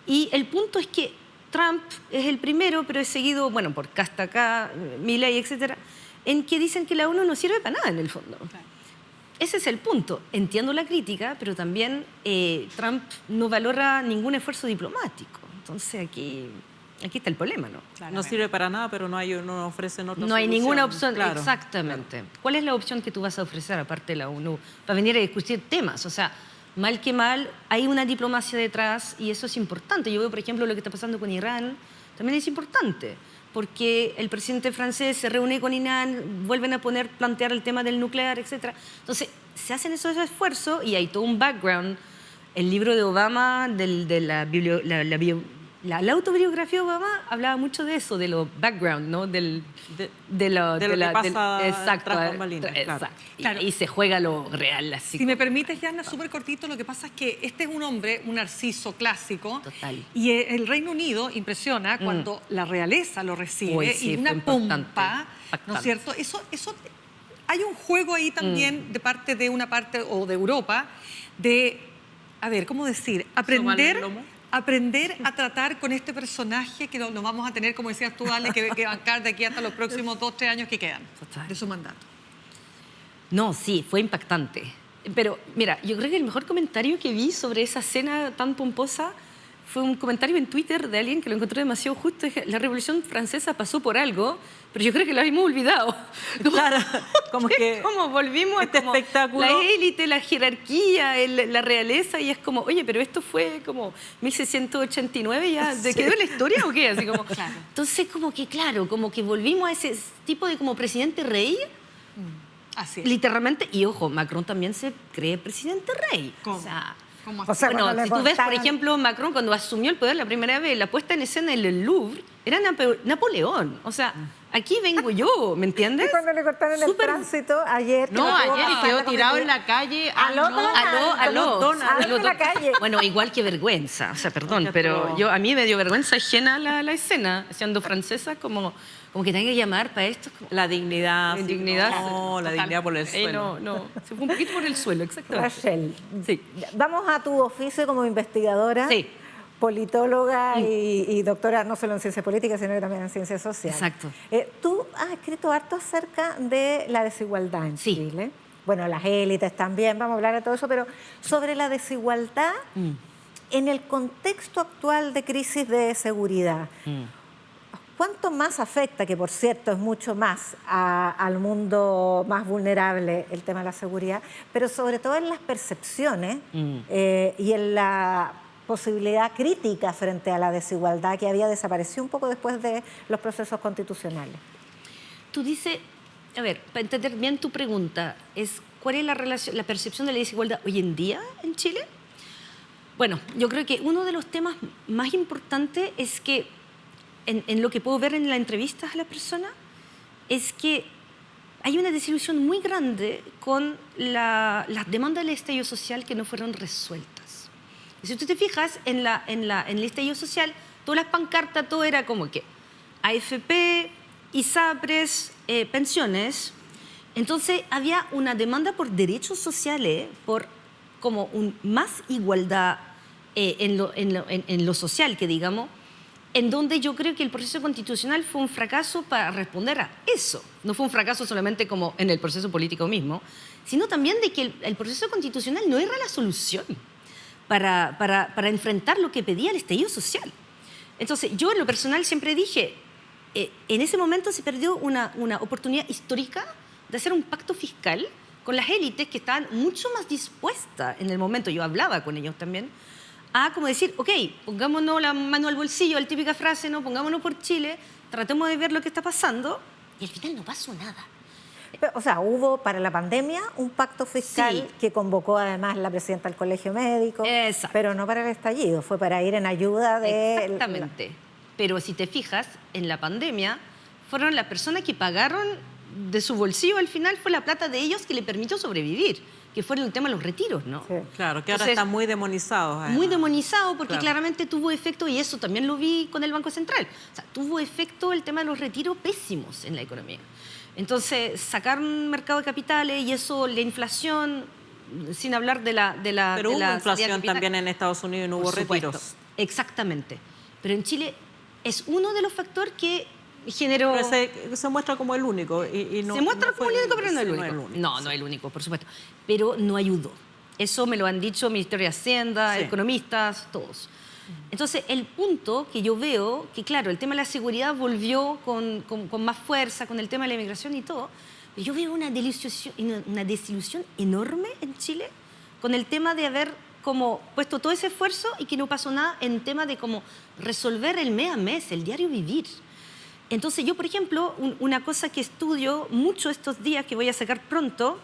Y el punto es que Trump es el primero, pero es seguido, bueno, por Castacá, Milley, etcétera, en que dicen que la ONU no sirve para nada en el fondo. Claro. Ese es el punto. Entiendo la crítica, pero también Trump no valora ningún esfuerzo diplomático. Entonces aquí está el problema, ¿no? No sirve para nada, pero no ofrecen otra No hay solución. ninguna opción, Claro. exactamente. Claro. ¿Cuál es la opción que tú vas a ofrecer aparte de la ONU para venir a discutir temas? O sea, mal que mal, hay una diplomacia detrás y eso es importante. Yo veo, por ejemplo, lo que está pasando con Irán, también es importante, porque el presidente francés se reúne con Irán, vuelven a plantear el tema del nuclear, etc. Entonces, se hacen esos esfuerzos y hay todo un background. El libro de Obama, la autobiografía de Obama, hablaba mucho de eso, de los background, ¿no? De lo que pasa exacto, tras bambalinas, exacto. Claro. Y se juega lo real. Así Si me permites, Yana, súper cortito, lo que pasa es que este es un hombre, un narciso clásico. Total. Y el Reino Unido impresiona cuando la realeza lo recibe. Uy, sí, y una fue impactante, pompa, ¿no es cierto? Eso, hay un juego ahí también de parte de una parte o de Europa de, a ver, ¿cómo decir? Aprender a tratar con este personaje que lo vamos a tener, como decías tú, Ale, que bancar de aquí hasta los próximos 2-3 años que quedan de su mandato. No, sí, fue impactante. Pero mira, yo creo que el mejor comentario que vi sobre esa escena tan pomposa fue un comentario en Twitter de alguien que lo encontró demasiado justo. Es que la Revolución Francesa pasó por algo, pero yo creo que lo habíamos olvidado. Claro, como que como volvimos este a como espectáculo. la élite, la jerarquía, la realeza, y es como, oye, pero esto fue como 1689, ¿ya ¿se quedó en la historia o qué? Así como, claro. Entonces, como que claro, como que volvimos a ese tipo de como presidente rey. Así es. Literalmente, y ojo, Macron también se cree presidente rey. ¿Cómo? O sea, bueno, si tú ves, por ejemplo, Macron cuando asumió el poder la primera vez, la puesta en escena en el Louvre era Napoleón. O sea, aquí vengo yo, ¿me entiendes? Y cuando le cortaron el tránsito ayer... ayer y quedó tirado en la calle. Aló, en la calle. Bueno, igual que vergüenza, o sea, perdón, pero a mí me dio vergüenza ajena la escena, siendo francesa, como que tenga que llamar para esto. La dignidad. La dignidad. No, la dignidad por el suelo. No, se fue un poquito por el suelo, exactamente. Rachel, sí. Vamos a tu oficio como investigadora. Sí. Politóloga y doctora no solo en ciencias políticas, sino también en ciencias sociales. Exacto. Tú has escrito harto acerca de la desigualdad en Chile. Bueno, las élites también, vamos a hablar de todo eso, pero sobre la desigualdad en el contexto actual de crisis de seguridad. ¿Cuánto más afecta, que por cierto es mucho más al mundo más vulnerable el tema de la seguridad, pero sobre todo en las percepciones y en la posibilidad crítica frente a la desigualdad que había desaparecido un poco después de los procesos constitucionales? Tú dices, a ver, para entender bien tu pregunta, ¿cuál es la percepción de la desigualdad hoy en día en Chile? Bueno, yo creo que uno de los temas más importantes es que en lo que puedo ver en las entrevistas a la persona, es que hay una desilusión muy grande con las demandas del estallido social que no fueron resueltas. Y si tú te fijas en el estallido social, todas las pancartas, todo era como que AFP, ISAPRES, pensiones. Entonces había una demanda por derechos sociales, por como más igualdad en lo social, que digamos. en donde yo creo que el proceso constitucional fue un fracaso para responder a eso. No fue un fracaso solamente como en el proceso político mismo, sino también de que el proceso constitucional no era la solución para enfrentar lo que pedía el estallido social. Entonces, yo en lo personal siempre dije, en ese momento se perdió una oportunidad histórica de hacer un pacto fiscal con las élites que estaban mucho más dispuestas en el momento, yo hablaba con ellos también, a como decir, ok, pongámonos la mano al bolsillo, la típica frase, ¿no? Pongámonos por Chile, tratemos de ver lo que está pasando, y al final no pasó nada. O sea, hubo para la pandemia un pacto fiscal que convocó además la presidenta del Colegio Médico, pero no para el estallido, fue para ir en ayuda de... Exactamente. Pero si te fijas, en la pandemia fueron las personas que pagaron de su bolsillo, al final fue la plata de ellos que le permitió sobrevivir, que fue el tema de los retiros, ¿no? Sí. Claro, que ahora están muy demonizados. Además. Muy demonizados porque claramente tuvo efecto, y eso también lo vi con el Banco Central, o sea, tuvo efecto el tema de los retiros pésimos en la economía. Entonces, sacar un mercado de capitales y eso, la inflación, sin hablar de la Pero hubo la inflación también en Estados Unidos y no hubo retiros. Exactamente. Pero en Chile es uno de los factores que generó... Pero se muestra como el único. Y no, se muestra no como el único, pero no el único. No es el único, por supuesto. Pero no ayudó. Eso me lo han dicho Ministerio de Hacienda, economistas, todos. Entonces, el punto que yo veo, que claro, el tema de la seguridad volvió con más fuerza, con el tema de la inmigración y todo, pero yo veo una desilusión enorme en Chile con el tema de haber como puesto todo ese esfuerzo y que no pasó nada en tema de cómo resolver el mes a mes, el diario vivir. Entonces yo, por ejemplo, una cosa que estudio mucho estos días, que voy a sacar pronto,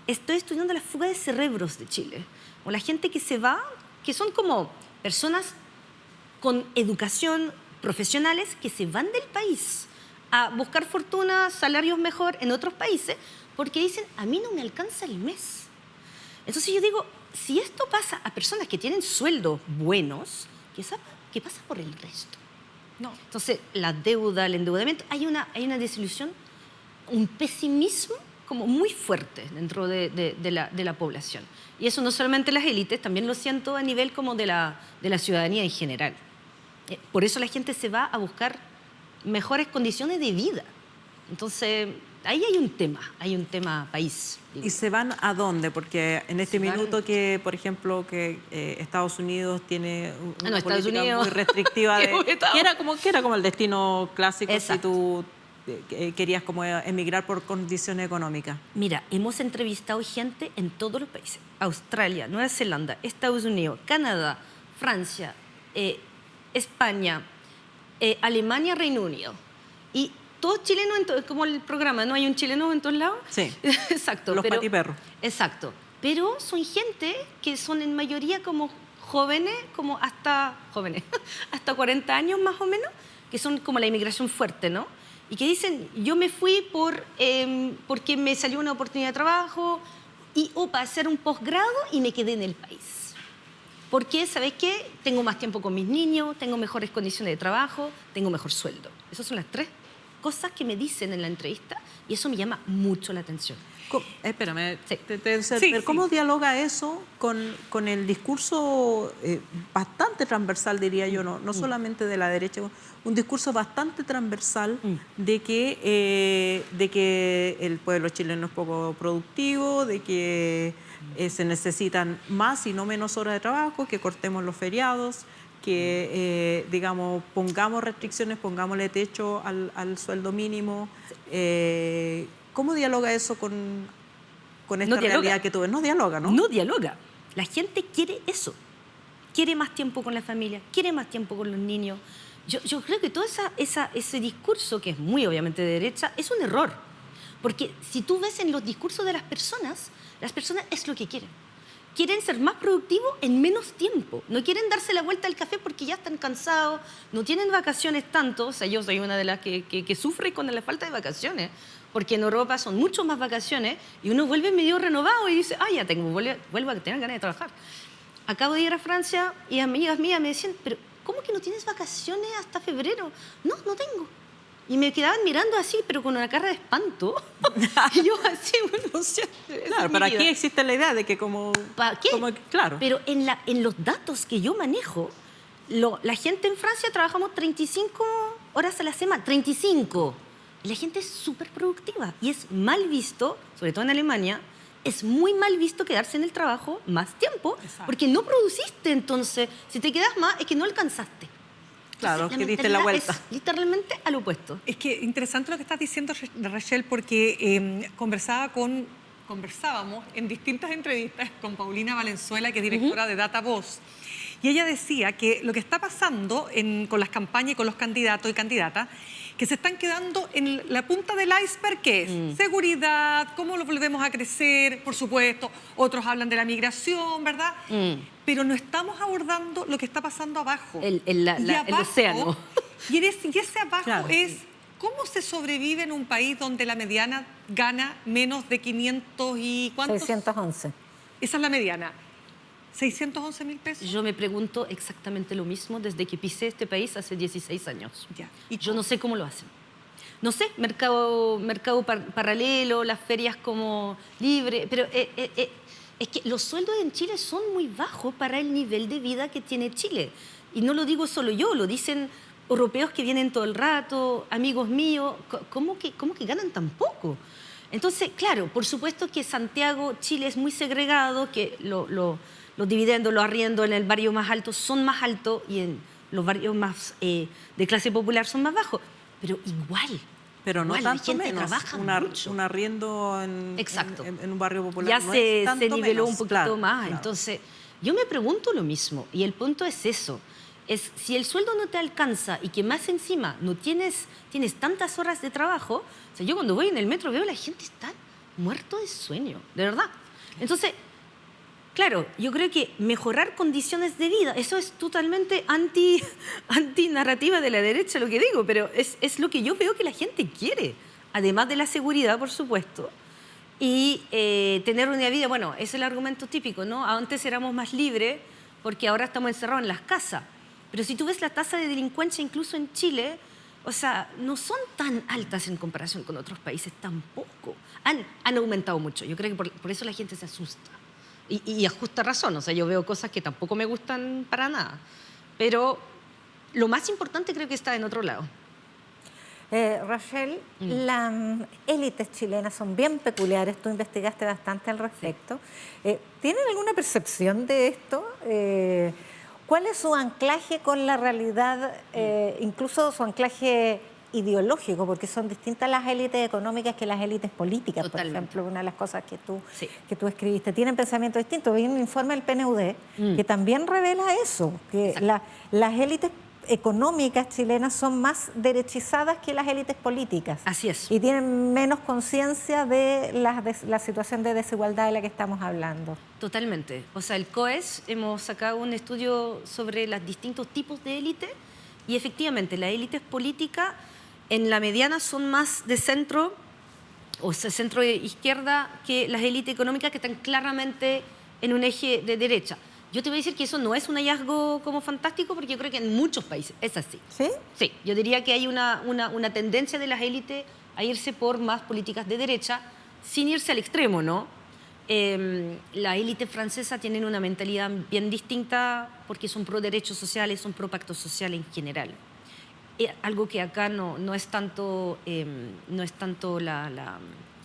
estoy estudiando la fuga de cerebros de Chile. O la gente que se va, que son como personas con educación, profesionales, que se van del país a buscar fortuna, salarios mejor en otros países, porque dicen, a mí no me alcanza el mes. Entonces yo digo, si esto pasa a personas que tienen sueldos buenos, ¿qué pasa por el resto? No. Entonces, la deuda, el endeudamiento, hay una desilusión, un pesimismo como muy fuerte dentro de la población. Y eso no solamente las élites, también lo siento a nivel como de la ciudadanía en general. Por eso la gente se va a buscar mejores condiciones de vida. Entonces, ahí hay un tema país. Digo. ¿Y se van a dónde? Porque en este minuto que, por ejemplo, que Estados Unidos tiene una política muy restrictiva, que era como el destino clásico. Exacto. Si tú querías como emigrar por condiciones económicas. Mira, hemos entrevistado gente en todos los países. Australia, Nueva Zelanda, Estados Unidos, Canadá, Francia, España, Alemania, Reino Unido. Y todos chilenos, como el programa, ¿no? Hay un chileno en todos lados. Sí. Exacto. Los patiperros. Exacto. Pero son gente que son en mayoría como jóvenes, hasta 40 años más o menos, que son como la inmigración fuerte, ¿no? Y que dicen, yo me fui porque me salió una oportunidad de trabajo o para hacer un posgrado y me quedé en el país. Porque, ¿sabes qué? Tengo más tiempo con mis niños, tengo mejores condiciones de trabajo, tengo mejor sueldo. Esas son las 3 cosas que me dicen en la entrevista y eso me llama mucho la atención. Espérame, ¿cómo dialoga eso con el discurso bastante transversal, diría yo, no solamente de la derecha, un discurso bastante transversal de que el pueblo chileno es poco productivo, de que se necesitan más y no menos horas de trabajo, que cortemos los feriados, que, digamos, pongamos restricciones, pongámosle techo al sueldo mínimo? ¿Cómo dialoga eso con esta realidad que tú ves? No dialoga, ¿no? No dialoga. La gente quiere eso. Quiere más tiempo con la familia, quiere más tiempo con los niños. Yo creo que todo ese discurso, que es muy obviamente de derecha, es un error. Porque si tú ves en los discursos de las personas es lo que quieren. Quieren ser más productivos en menos tiempo. No quieren darse la vuelta al café porque ya están cansados, no tienen vacaciones tanto. O sea, yo soy una de las que sufre con la falta de vacaciones, porque en Europa son mucho más vacaciones y uno vuelve medio renovado y dice, ya vuelvo a tener ganas de trabajar. Acabo de ir a Francia y amigas mías me decían, pero ¿cómo que no tienes vacaciones hasta febrero? No tengo. Y me quedaban mirando así, pero con una cara de espanto. Y yo así, bueno, claro, pero aquí existe la idea de que como... ¿Para qué? Claro. Pero en los datos que yo manejo, la gente en Francia trabajamos 35 horas a la semana, 35. Y la gente es súper productiva y es mal visto, sobre todo en Alemania, es muy mal visto quedarse en el trabajo más tiempo. Exacto. Porque no produciste. Entonces, si te quedas más, es que no alcanzaste. Claro, entonces, que diste la vuelta. Es literalmente al opuesto. Es que interesante lo que estás diciendo, Rachel, porque conversábamos en distintas entrevistas con Paulina Valenzuela, que es directora de DataVoz, y ella decía que lo que está pasando con las campañas y con los candidatos y candidatas, que se están quedando en la punta del iceberg, que es seguridad, cómo lo volvemos a crecer, por supuesto, otros hablan de la migración, ¿verdad? Pero no estamos abordando lo que está pasando abajo. El océano. Y ese abajo claro. es cómo se sobrevive en un país donde la mediana gana menos de 500 y ¿cuántos? 611. Esa es la mediana. 611.000 pesos. Yo me pregunto exactamente lo mismo desde que pisé este país hace 16 años. Ya. ¿Y yo no sé cómo lo hacen? No sé, mercado paralelo, las ferias como libre, pero es que los sueldos en Chile son muy bajos para el nivel de vida que tiene Chile. Y no lo digo solo yo, lo dicen europeos que vienen todo el rato, amigos míos. ¿Cómo que ganan tan poco? Entonces, claro, por supuesto que Santiago, Chile es muy segregado, que los dividendos, los arriendos en el barrio más alto son más altos y en los barrios más de clase popular son más bajos. Pero igual. Pero no igual, tanto menos. Un arriendo en un barrio popular ya no se niveló menos. un poquito claro, más. claro. Entonces, yo me pregunto lo mismo. Y el punto es eso. Es si el sueldo no te alcanza y que más encima no tienes tantas horas de trabajo. O sea, yo cuando voy en el metro veo a la gente está muerto de sueño. De verdad. Entonces, claro, yo creo que mejorar condiciones de vida, eso es totalmente anti-narrativa de la derecha lo que digo, pero es lo que yo veo que la gente quiere, además de la seguridad, por supuesto, y tener una vida, bueno, es el argumento típico, ¿no? Antes éramos más libres porque ahora estamos encerrados en las casas, pero si tú ves la tasa de delincuencia incluso en Chile, o sea, no son tan altas en comparación con otros países tampoco. Han aumentado mucho, yo creo que por eso la gente se asusta. Y a justa razón, o sea, yo veo cosas que tampoco me gustan para nada. Pero lo más importante creo que está en otro lado. Rachel, las élites chilenas son bien peculiares, tú investigaste bastante al respecto. ¿Tienen alguna percepción de esto? ¿Cuál es su anclaje con la realidad, incluso su anclaje ideológico, porque son distintas las élites económicas que las élites políticas? Totalmente. Por ejemplo, una de las cosas que tú escribiste, tienen pensamiento distinto. Hay un informe del PNUD que también revela eso, que las élites económicas chilenas son más derechizadas que las élites políticas. Así es. Y tienen menos conciencia de la situación de desigualdad de la que estamos hablando. Totalmente. O sea, el COES hemos sacado un estudio sobre los distintos tipos de élite y efectivamente las élites políticas en la mediana son más de centro o centro izquierda que las élites económicas que están claramente en un eje de derecha. Yo te voy a decir que eso no es un hallazgo como fantástico porque yo creo que en muchos países es así. ¿Sí? Sí, yo diría que hay una tendencia de las élites a irse por más políticas de derecha sin irse al extremo, ¿no? La élite francesa tienen una mentalidad bien distinta porque son pro derechos sociales, son pro pactos sociales en general. Algo que acá no es tanto la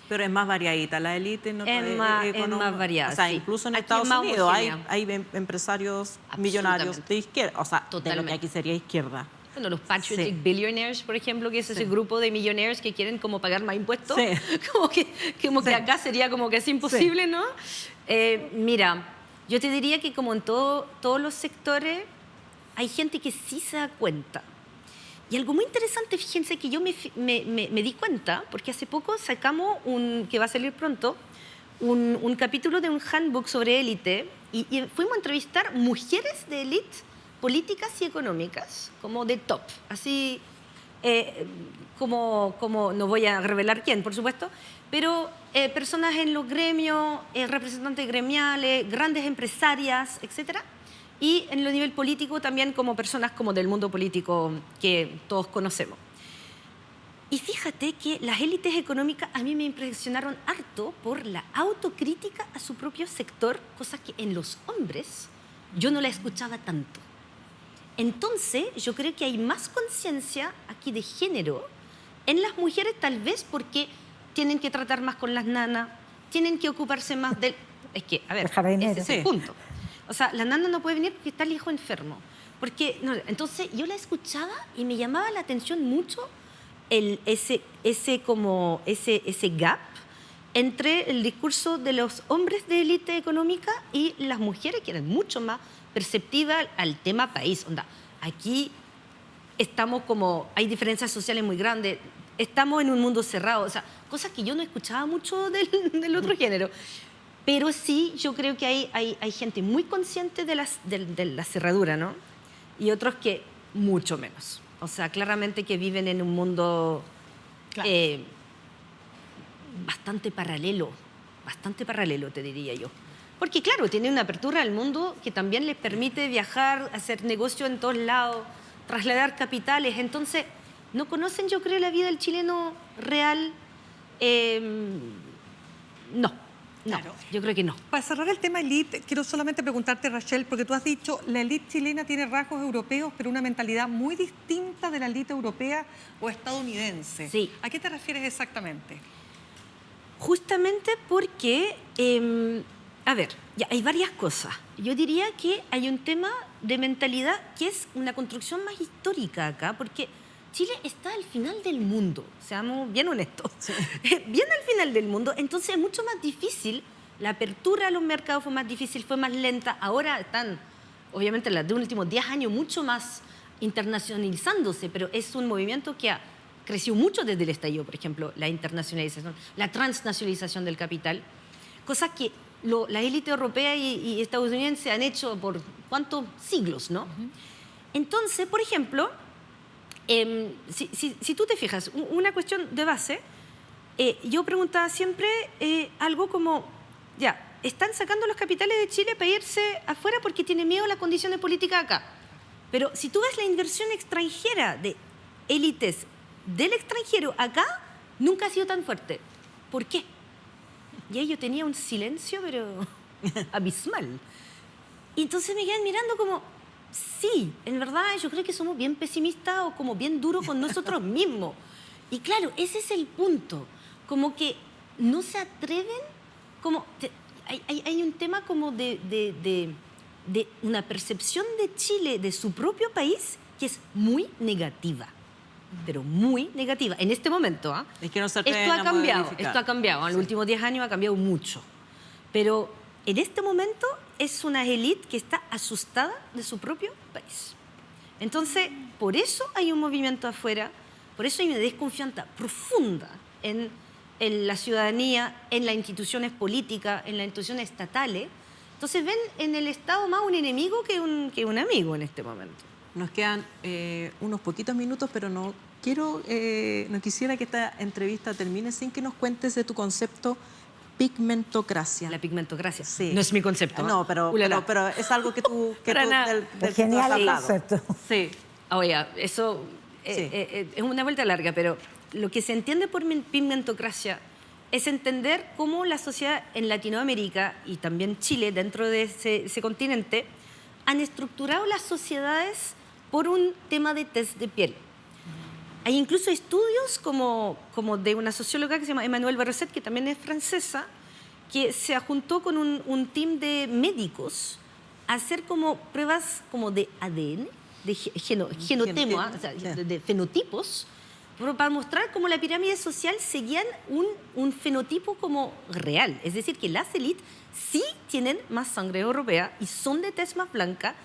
Pero es más variadita, la élite no es más variada. O sea, sí. incluso en Aquí Estados más Unidos homogénea. hay empresarios millonarios de izquierda, o sea, de lo que aquí sería izquierda. Bueno, los patriotic billionaires, por ejemplo, que es ese grupo de millonarios que quieren como pagar más impuestos, como que acá sería como que es imposible, ¿no? Mira, yo te diría que como en todos los sectores hay gente que sí se da cuenta. Y algo muy interesante, fíjense que yo me di cuenta, porque hace poco sacamos que va a salir pronto, un capítulo de un handbook sobre élite y fuimos a entrevistar mujeres de élite políticas y económicas, como de top, así como no voy a revelar quién, por supuesto, pero personas en los gremios, representantes gremiales, grandes empresarias, etcétera. Y en el nivel político también como personas como del mundo político que todos conocemos. Y fíjate que las élites económicas a mí me impresionaron harto por la autocrítica a su propio sector, cosa que en los hombres yo no la escuchaba tanto. Entonces, yo creo que hay más conciencia aquí de género en las mujeres, tal vez porque tienen que tratar más con las nanas, tienen que ocuparse más del... Es que, a ver, ese es el punto. O sea, la nana no puede venir porque está el hijo enfermo. Porque, no, entonces, yo la escuchaba y me llamaba la atención mucho ese gap entre el discurso de los hombres de élite económica y las mujeres, que eran mucho más perceptivas al tema país. Onda, aquí estamos como, hay diferencias sociales muy grandes, estamos en un mundo cerrado, o sea, cosas que yo no escuchaba mucho del otro género. Pero sí, yo creo que hay gente muy consciente de la cerradura, ¿no? Y otros que mucho menos. O sea, claramente que viven en un mundo bastante paralelo, te diría yo. Porque claro, tiene una apertura al mundo que también les permite viajar, hacer negocio en todos lados, trasladar capitales. Entonces, no conocen, yo creo, la vida del chileno real. No, Claro. yo creo que no. Para cerrar el tema élite, quiero solamente preguntarte, Rachel, porque tú has dicho, la élite chilena tiene rasgos europeos, pero una mentalidad muy distinta de la élite europea o estadounidense. Sí. ¿A qué te refieres exactamente? Justamente porque, a ver, ya hay varias cosas. Yo diría que hay un tema de mentalidad que es una construcción más histórica acá, porque Chile está al final del mundo, seamos bien honestos, bien al final del mundo, entonces es mucho más difícil, la apertura a los mercados fue más difícil, fue más lenta, ahora están, obviamente, las de los últimos 10 años mucho más internacionalizándose, pero es un movimiento que creció mucho desde el estallido, por ejemplo, la internacionalización, la transnacionalización del capital, cosas que la élite europea y estadounidense han hecho por cuántos siglos, ¿no? Entonces, por ejemplo, si tú te fijas, una cuestión de base, yo preguntaba siempre algo como, ya, están sacando los capitales de Chile para irse afuera porque tienen miedo a las condiciones políticas acá. Pero si tú ves la inversión extranjera de élites del extranjero acá, nunca ha sido tan fuerte. ¿Por qué? Y ahí yo tenía un silencio, pero abismal. Y entonces me quedan mirando como, sí, en verdad yo creo que somos bien pesimistas o como bien duros con nosotros mismos. Y claro, ese es el punto. Como que no se atreven, como hay un tema como de una percepción de Chile, de su propio país, que es muy negativa. Pero muy negativa. En este momento, es que no se esto ha cambiado. En los últimos 10 años ha cambiado mucho. Pero en este momento es una élite que está asustada de su propio país. Entonces, por eso hay un movimiento afuera, por eso hay una desconfianza profunda en la ciudadanía, en las instituciones políticas, en las instituciones estatales. Entonces ven en el Estado más un enemigo que un amigo en este momento. Nos quedan unos poquitos minutos, pero no quisiera que esta entrevista termine sin que nos cuentes de tu concepto pigmentocracia. La pigmentocracia. Sí. No es mi concepto. No, pero es algo que tú del genial concepto. Sí. Oye, eso es una vuelta larga, pero lo que se entiende por pigmentocracia es entender cómo la sociedad en Latinoamérica y también Chile, dentro de ese continente, han estructurado las sociedades por un tema de test de piel. Hay incluso estudios como de una socióloga que se llama Emmanuelle Barroset, que también es francesa, que se juntó con un team de médicos a hacer como pruebas como de ADN, de genotema, o sea, de fenotipos, para mostrar cómo la pirámide social seguían un fenotipo como real. Es decir, que las élites sí tienen más sangre europea y son de tez más blanca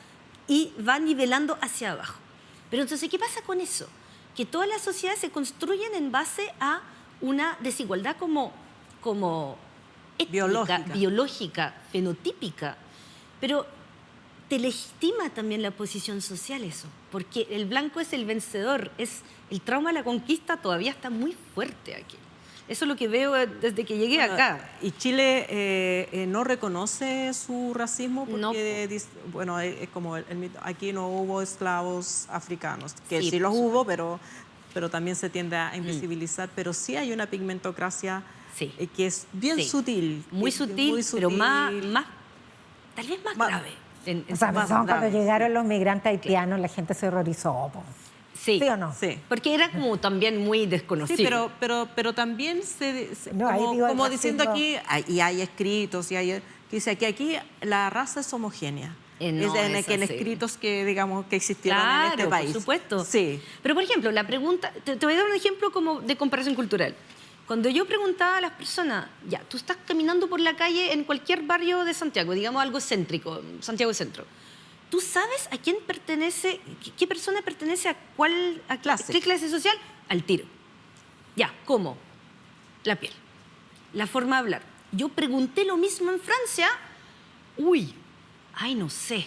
y van nivelando hacia abajo. Pero entonces, ¿qué pasa con eso? Que todas las sociedades se construyen en base a una desigualdad como étnica, biológica, fenotípica, pero te legitima también la posición social eso, porque el blanco es el vencedor, el trauma de la conquista todavía está muy fuerte aquí. Eso es lo que veo desde que llegué acá. ¿Y Chile no reconoce su racismo? Porque, bueno, es como el mito, aquí no hubo esclavos africanos, que sí los hubo, pero también se tiende a invisibilizar. Pero sí hay una pigmentocracia que es bien sutil. Muy sutil, pero más tal vez más grave. O sea, cuando llegaron los migrantes haitianos, la gente se horrorizó. Sí. ¿Sí o no? Sí. Porque era como también muy desconocido. Sí, pero también No, ahí digo, como el diciendo racismo. aquí, y hay escritos, que dice que aquí la raza es homogénea. No, en es en así. escritos que, digamos, que existieron Claro, en este país. por supuesto. Sí. Pero, por ejemplo, la pregunta, te voy a dar un ejemplo como de comparación cultural. Cuando yo preguntaba a las personas, ya, tú estás caminando por la calle en cualquier barrio de Santiago, digamos algo céntrico, Santiago Centro, ¿tú sabes a quién pertenece, qué persona pertenece a qué clase social? Al tiro. Ya, ¿cómo? La piel, la forma de hablar. Yo pregunté lo mismo en Francia, no sé,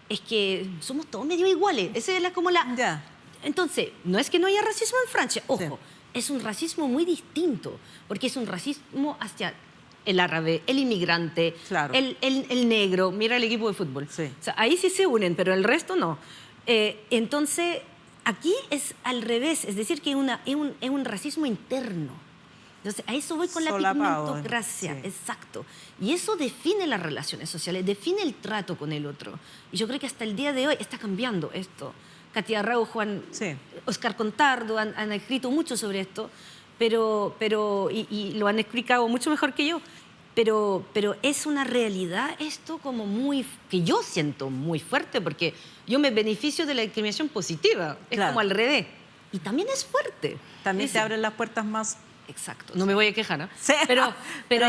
es que somos todos medio iguales. Esa es como la... Ya. Entonces, no es que no haya racismo en Francia, ojo, es un racismo muy distinto, porque es un racismo hacia el árabe, el inmigrante, Claro. el negro, mira el equipo de fútbol. Sí. O sea, ahí sí se unen, pero el resto no. Entonces, aquí es al revés, es decir, que es un racismo interno. Entonces, a eso voy con la Solapado, pigmentocracia, sí. exacto. Y eso define las relaciones sociales, define el trato con el otro. Y yo creo que hasta el día de hoy está cambiando esto. Katia Araujo, Oscar Contardo han escrito mucho sobre esto, y lo han explicado mucho mejor que yo. Pero es una realidad esto como que yo siento muy fuerte, porque yo me beneficio de la discriminación positiva. Es Claro. como al revés. Y también es fuerte. También te abren las puertas más... Exacto. No me voy a quejar, ¿no? Sí. Pero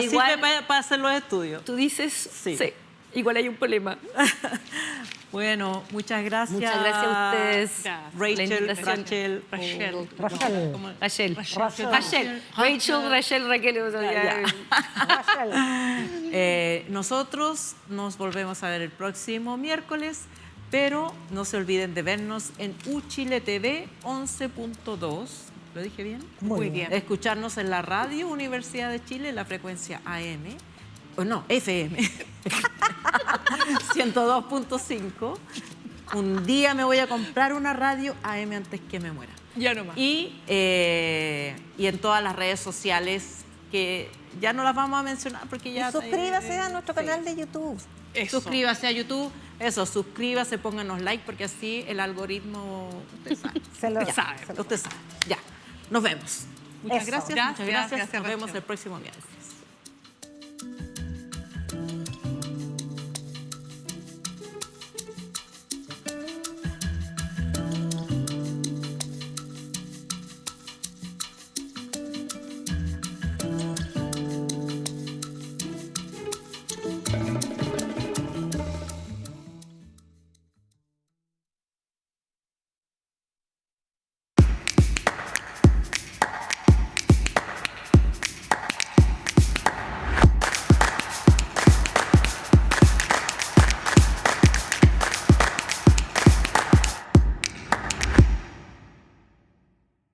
igual... sirve para hacer los estudios. Tú dices, sí. Igual hay un problema. Bueno, muchas gracias. Muchas gracias a ustedes. Raquel. Nosotros nos volvemos a ver el próximo miércoles, pero no se olviden de vernos en Uchile TV 11.2. ¿Lo dije bien? Muy bien. Escucharnos en la radio Universidad de Chile, la frecuencia AM. O no, FM. 102.5. Un día me voy a comprar una radio AM antes que me muera. Ya nomás. Y en todas las redes sociales, que ya no las vamos a mencionar porque ya... Y suscríbase a nuestro canal de YouTube. Eso. Suscríbase a YouTube. Eso, suscríbase, pónganos like, porque así el algoritmo... Usted sabe. Usted sabe. Ya. Nos vemos. Muchas gracias. Nos vemos el próximo viernes.